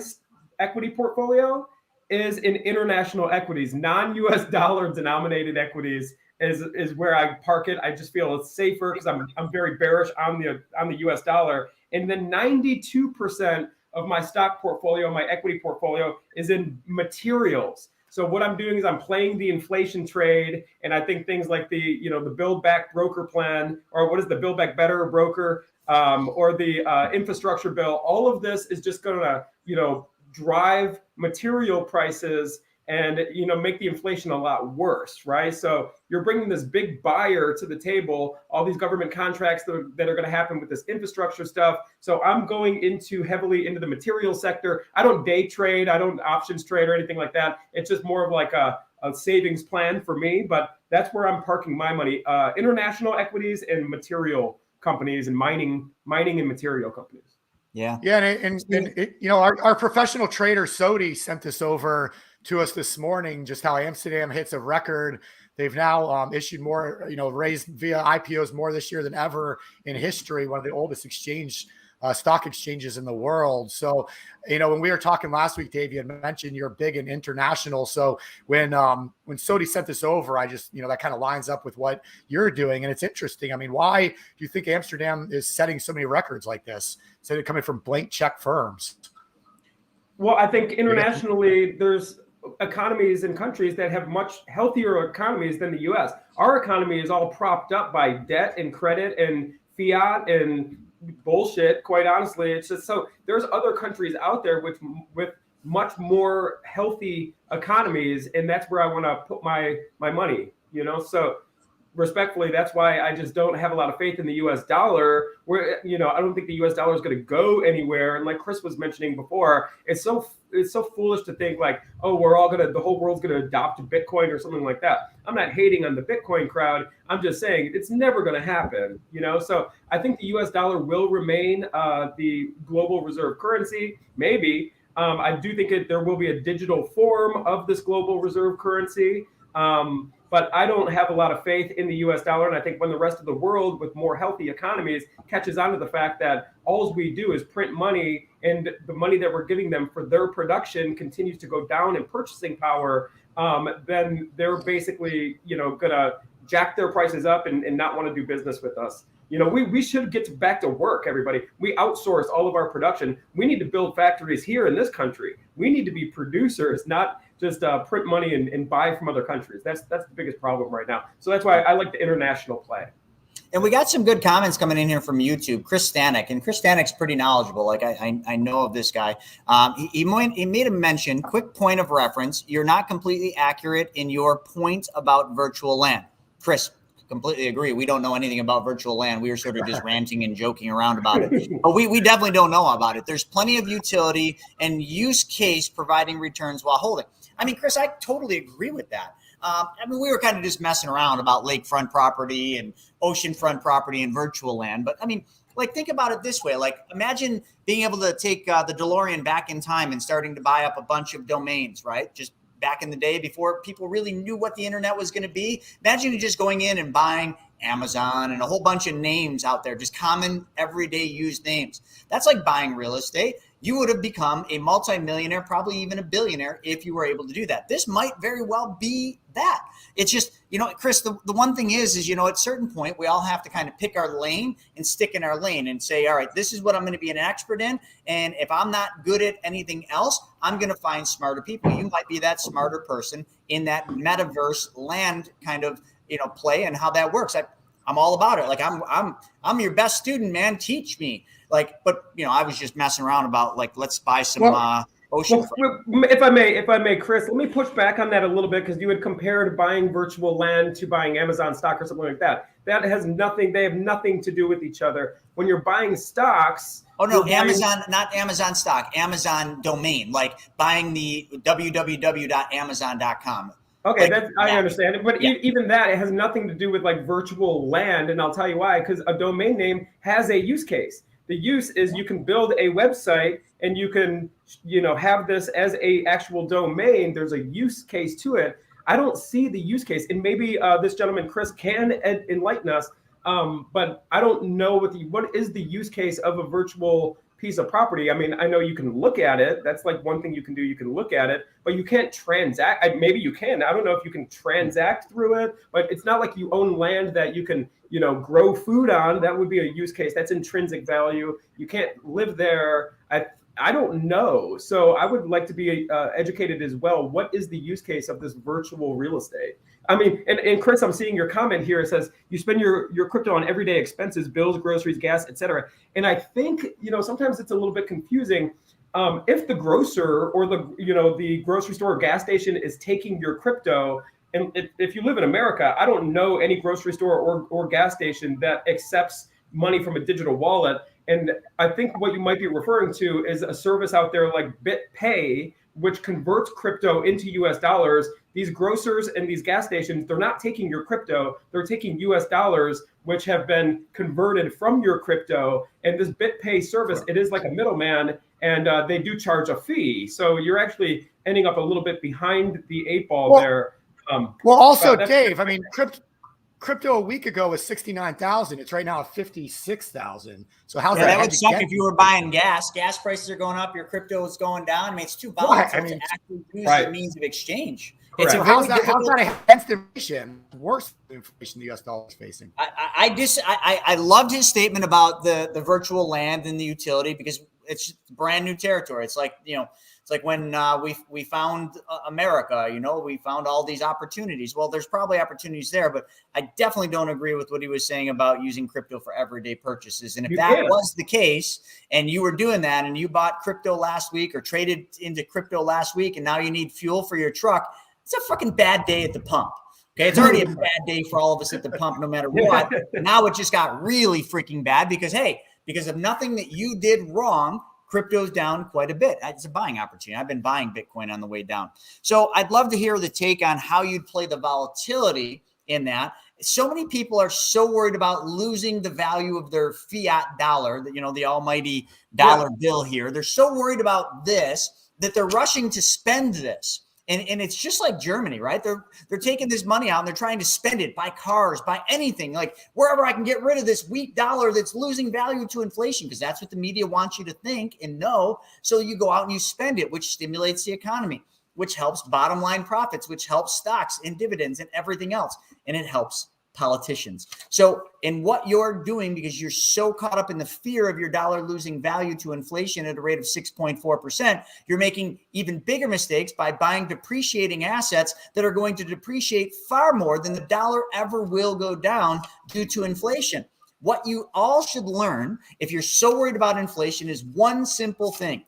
S1: equity portfolio is in international equities. Non-US dollar denominated equities is where I park it. I just feel it's safer because I'm very bearish on the US dollar. And then 92% of my stock portfolio, my equity portfolio is in materials. So what I'm doing is I'm playing the inflation trade, and I think things like the Build Back Broker plan, or what is the Build Back Better broker, or the infrastructure bill. All of this is just going to drive material prices and make the inflation a lot worse, right? So you're bringing this big buyer to the table, all these government contracts that are going to happen with this infrastructure stuff. So I'm going heavily into the material sector. I don't day trade, I don't options trade or anything like that. It's just more of like a savings plan for me, but that's where I'm parking my money. International equities and material companies and mining and material companies.
S3: Yeah. And our professional trader Sodi sent this over to us this morning, just how Amsterdam hits a record. They've now issued more, raised via IPOs more this year than ever in history, one of the oldest stock exchanges in the world. So, when we were talking last week, Dave, you had mentioned you're big in international. So when Sodi sent this over, I just, that kind of lines up with what you're doing. And it's interesting. I mean, why do you think Amsterdam is setting so many records like this? So they're coming from blank check firms.
S1: Well, I think internationally, there's economies and countries that have much healthier economies than the U.S. Our economy is all propped up by debt and credit and fiat and bullshit. Quite honestly, it's just so there's other countries out there with much more healthy economies, and that's where I want to put my money. So respectfully, that's why I just don't have a lot of faith in the U.S. dollar. Where I don't think the U.S. dollar is going to go anywhere. And like Chris was mentioning before, it's so foolish to think like, oh, the whole world's going to adopt Bitcoin or something like that. I'm not hating on the Bitcoin crowd. I'm just saying it's never going to happen. So I think the U.S. dollar will remain the global reserve currency. Maybe I do think there will be a digital form of this global reserve currency. But I don't have a lot of faith in the U.S. dollar. And I think when the rest of the world with more healthy economies catches on to the fact that all we do is print money, and the money that we're giving them for their production continues to go down in purchasing power, then they're basically, going to jack their prices up and not want to do business with us. We should get back to work, everybody. We outsource all of our production. We need to build factories here in this country. We need to be producers, not just print money and buy from other countries. That's the biggest problem right now. So that's why I like the international play.
S2: And we got some good comments coming in here from YouTube. Chris Stanek, and Chris Stanek's pretty knowledgeable. Like I know of this guy. He made a mention. Quick point of reference: you're not completely accurate in your point about virtual land. Chris, completely agree. We don't know anything about virtual land. We were sort of just ranting and joking around about it. But we definitely don't know about it. There's plenty of utility and use case providing returns while holding. I mean, Chris, I totally agree with that. We were kind of just messing around about lakefront property and oceanfront property and virtual land. But think about it this way. Like, imagine being able to take the DeLorean back in time and starting to buy up a bunch of domains, right? Just back in the day before people really knew what the internet was going to be. Imagine you just going in and buying Amazon and a whole bunch of names out there, just common everyday used names. That's like buying real estate. You would have become a multimillionaire, probably even a billionaire, if you were able to do that. This might very well be that. It's just, Chris, the one thing is, at a certain point, we all have to kind of pick our lane and stick in our lane and say, all right, this is what I'm going to be an expert in. And if I'm not good at anything else, I'm going to find smarter people. You might be that smarter person in that metaverse land kind of, play and how that works. I'm all about it. Like I'm your best student, man. Teach me. But I was just messing around about let's buy some ocean.
S1: If I may, Chris, let me push back on that a little bit, because you had compared buying virtual land to buying Amazon stock or something like that. That has nothing. They have nothing to do with each other. When you're buying stocks.
S2: Oh no, Amazon, not Amazon stock, Amazon domain, like buying the www.amazon.com.
S1: Okay, I understand it, but even that, it has nothing to do with virtual land, and I'll tell you why. Because a domain name has a use case. The use is you can build a website and you can, have this as a actual domain. There's a use case to it. I don't see the use case, and maybe this gentleman Chris can enlighten us. But I don't know what is the use case of a virtual piece of property. I mean, I know you can look at it. That's one thing you can do. You can look at it, but you can't transact. Maybe you can. I don't know if you can transact through it, but it's not like you own land that you can, grow food on. That would be a use case. That's intrinsic value. You can't live there. I don't know. So I would like to be educated as well. What is the use case of this virtual real estate? I mean, and Chris, I'm seeing your comment here. It says you spend your crypto on everyday expenses, bills, groceries, gas, etc. And I think, sometimes it's a little bit confusing. If the grocer or the grocery store or gas station is taking your crypto, and if you live in America, I don't know any grocery store or gas station that accepts money from a digital wallet. And I think what you might be referring to is a service out there like BitPay, which converts crypto into US dollars. These grocers and these gas stations, they're not taking your crypto, they're taking US dollars, which have been converted from your crypto. And this BitPay service, it is like a middleman, and they do charge a fee. So you're actually ending up a little bit behind the eight ball there.
S3: Well, also, Dave, I mean, crypto a week ago was 69,000. It's right now at 56,000. So how's that?
S2: That would suck if you were buying gas. Gas prices are going up. Your crypto is going down. I mean, it's too volatile to actually use the means of exchange.
S3: It's how's that against inflation? Worse than inflation the U.S. dollar is facing.
S2: I loved his statement about the virtual land and the utility, because it's brand new territory. It's like, it's like when we found America, we found all these opportunities. Well, there's probably opportunities there, but I definitely don't agree with what he was saying about using crypto for everyday purchases. And if that was the case, and you were doing that, and you bought crypto last week or traded into crypto last week, and now you need fuel for your truck, it's a fucking bad day at the pump. Okay, it's already a bad day for all of us at the pump, no matter what. Now it just got really freaking bad because of nothing that you did wrong, crypto's down quite a bit. It's a buying opportunity. I've been buying Bitcoin on the way down. So I'd love to hear the take on how you'd play the volatility in that. So many people are so worried about losing the value of their fiat dollar, the almighty dollar bill here. They're so worried about this that they're rushing to spend this. And it's just like Germany, right? They're taking this money out and they're trying to spend it, buy cars, buy anything, like wherever I can get rid of this weak dollar that's losing value to inflation, because that's what the media wants you to think and know. So you go out and you spend it, which stimulates the economy, which helps bottom line profits, which helps stocks and dividends and everything else. And it helps politicians. So in what you're doing, because you're so caught up in the fear of your dollar losing value to inflation at a rate of 6.4%, you're making even bigger mistakes by buying depreciating assets that are going to depreciate far more than the dollar ever will go down due to inflation. What you all should learn, if you're so worried about inflation, is one simple thing.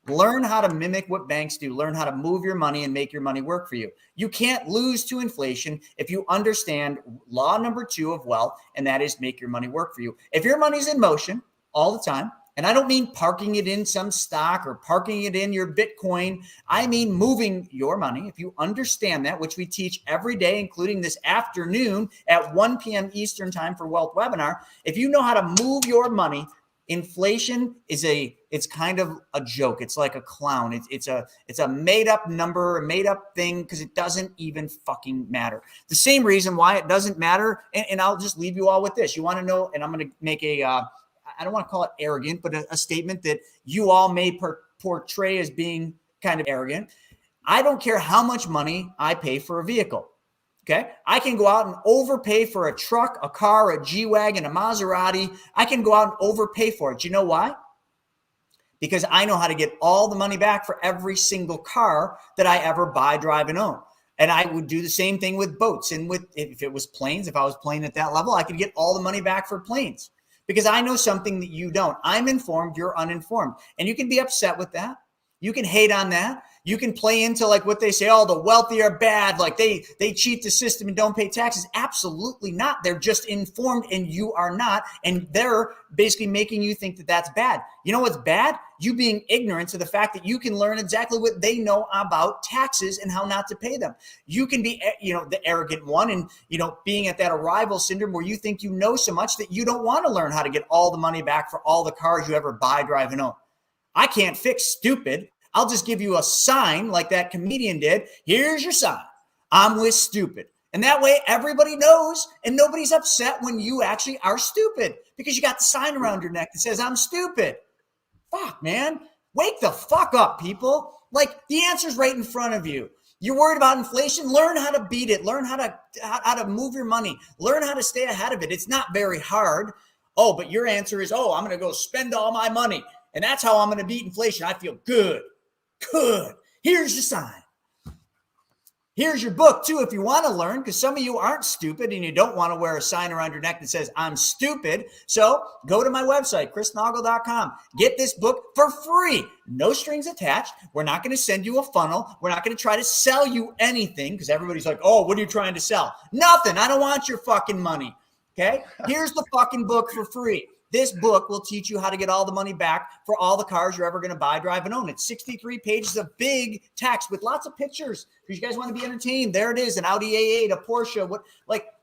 S2: Learn how to mimic what banks do. Learn how to move your money and make your money work for you. You can't lose to inflation if you understand law number 2 of wealth, and that is make your money work for you. If your money's in motion all the time, and I don't mean parking it in some stock or parking it in your Bitcoin, I mean moving your money. If you understand that, which we teach every day, including this afternoon at 1 p.m. Eastern time for Wealth Webinar, if you know how to move your money, inflation it's kind of a joke. It's like a clown. It's a made up number, a made up thing, because it doesn't even fucking matter. The same reason why it doesn't matter. And I'll just leave you all with this. You want to know, and I'm going to make I don't want to call it arrogant, but a statement that you all may portray as being kind of arrogant. I don't care how much money I pay for a vehicle. Okay, I can go out and overpay for a truck, a car, a G-Wagon, a Maserati. I can go out and overpay for it. You know why? Because I know how to get all the money back for every single car that I ever buy, drive, and own. And I would do the same thing with boats. And if it was planes, if I was playing at that level, I could get all the money back for planes. Because I know something that you don't. I'm informed, you're uninformed. And you can be upset with that. You can hate on that. You can play into like what they say, oh, the wealthy are bad, like they cheat the system and don't pay taxes. Absolutely not. They're just informed and you are not. And they're basically making you think that that's bad. You know what's bad? You being ignorant to the fact that you can learn exactly what they know about taxes and how not to pay them. You can be, the arrogant one and, being at that arrival syndrome where you think you know so much that you don't want to learn how to get all the money back for all the cars you ever buy, drive, and own. I can't fix stupid. I'll just give you a sign like that comedian did. Here's your sign. I'm with stupid. And that way everybody knows and nobody's upset when you actually are stupid because you got the sign around your neck that says I'm stupid. Fuck, man. Wake the fuck up, people. Like the answer's right in front of you. You're worried about inflation? Learn how to beat it. Learn how to move your money. Learn how to stay ahead of it. It's not very hard. Oh, but your answer is, I'm going to go spend all my money. And that's how I'm going to beat inflation. I feel good. Good. Here's your sign. Here's your book, too, if you want to learn, because some of you aren't stupid and you don't want to wear a sign around your neck that says, I'm stupid. So go to my website, chrisnaugle.com. Get this book for free. No strings attached. We're not going to send you a funnel. We're not going to try to sell you anything because everybody's like, oh, what are you trying to sell? Nothing. I don't want your fucking money. Okay? Here's the fucking book for free. This book will teach you how to get all the money back for all the cars you're ever going to buy, drive, and own. It's 63 pages of big text with lots of pictures because you guys want to be entertained. There it is, an Audi A8, a Porsche.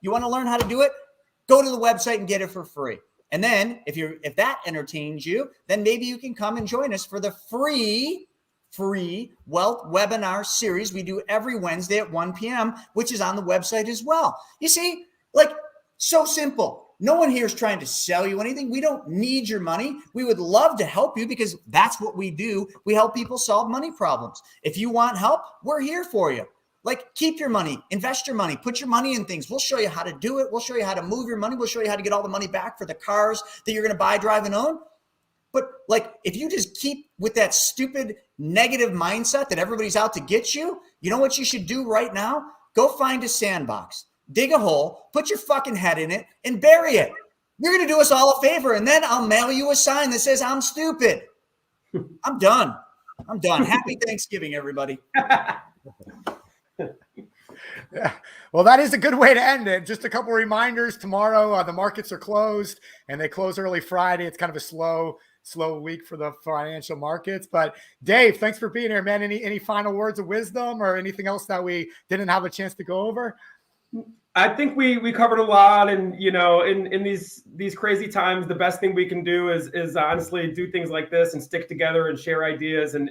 S2: You want to learn how to do it? Go to the website and get it for free. And then if that entertains you, then maybe you can come and join us for the free wealth webinar series we do every Wednesday at 1 p.m., which is on the website as well. You see, so simple. No one here is trying to sell you anything. We don't need your money. We would love to help you because that's what we do. We help people solve money problems. If you want help, we're here for you. Keep your money, invest your money, put your money in things. We'll show you how to do it. We'll show you how to move your money. We'll show you how to get all the money back for the cars that you're going to buy, drive, and own. But if you just keep with that stupid negative mindset that everybody's out to get you, you know what you should do right now? Go find a sandbox. Dig a hole, put your fucking head in it, and bury it. You're going to do us all a favor, and then I'll mail you a sign that says I'm stupid. I'm done. Happy Thanksgiving, everybody.
S3: Yeah. Well, that is a good way to end it. Just a couple reminders. Tomorrow, the markets are closed, and they close early Friday. It's kind of a slow week for the financial markets. But Dave, thanks for being here, man. Any final words of wisdom or anything else that we didn't have a chance to go over?
S1: I think we covered a lot, and in these crazy times, the best thing we can do is honestly do things like this and stick together and share ideas and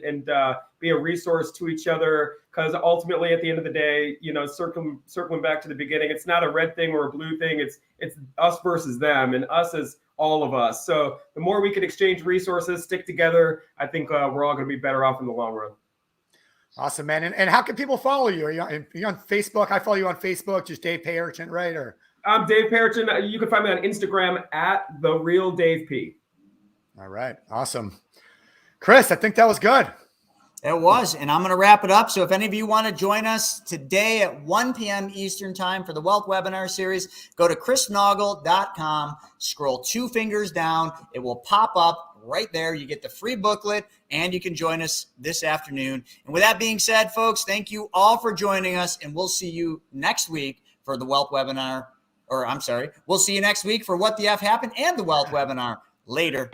S1: be a resource to each other. Because ultimately, at the end of the day, circling back to the beginning, it's not a red thing or a blue thing. It's us versus them, and us is all of us. So the more we can exchange resources, stick together, I think we're all going to be better off in the long run.
S3: Awesome, man. And how can people follow you? Are you on Facebook? I follow you on Facebook, just Dave Payerchant, right? Or
S1: I'm Dave Payerchant. You can find me on Instagram at @TheRealDaveP.
S3: All right. Awesome. Chris, I think that was good.
S2: It was, and I'm going to wrap it up. So if any of you want to join us today at 1 p.m. Eastern time for the Wealth Webinar Series, go to chrisnaugle.com, scroll 2 fingers down. It will pop up right there. You get the free booklet, and you can join us this afternoon. And with that being said, folks, thank you all for joining us, and we'll see you next week for the Wealth Webinar. We'll see you next week for What the F Happened and the Wealth Webinar. Later.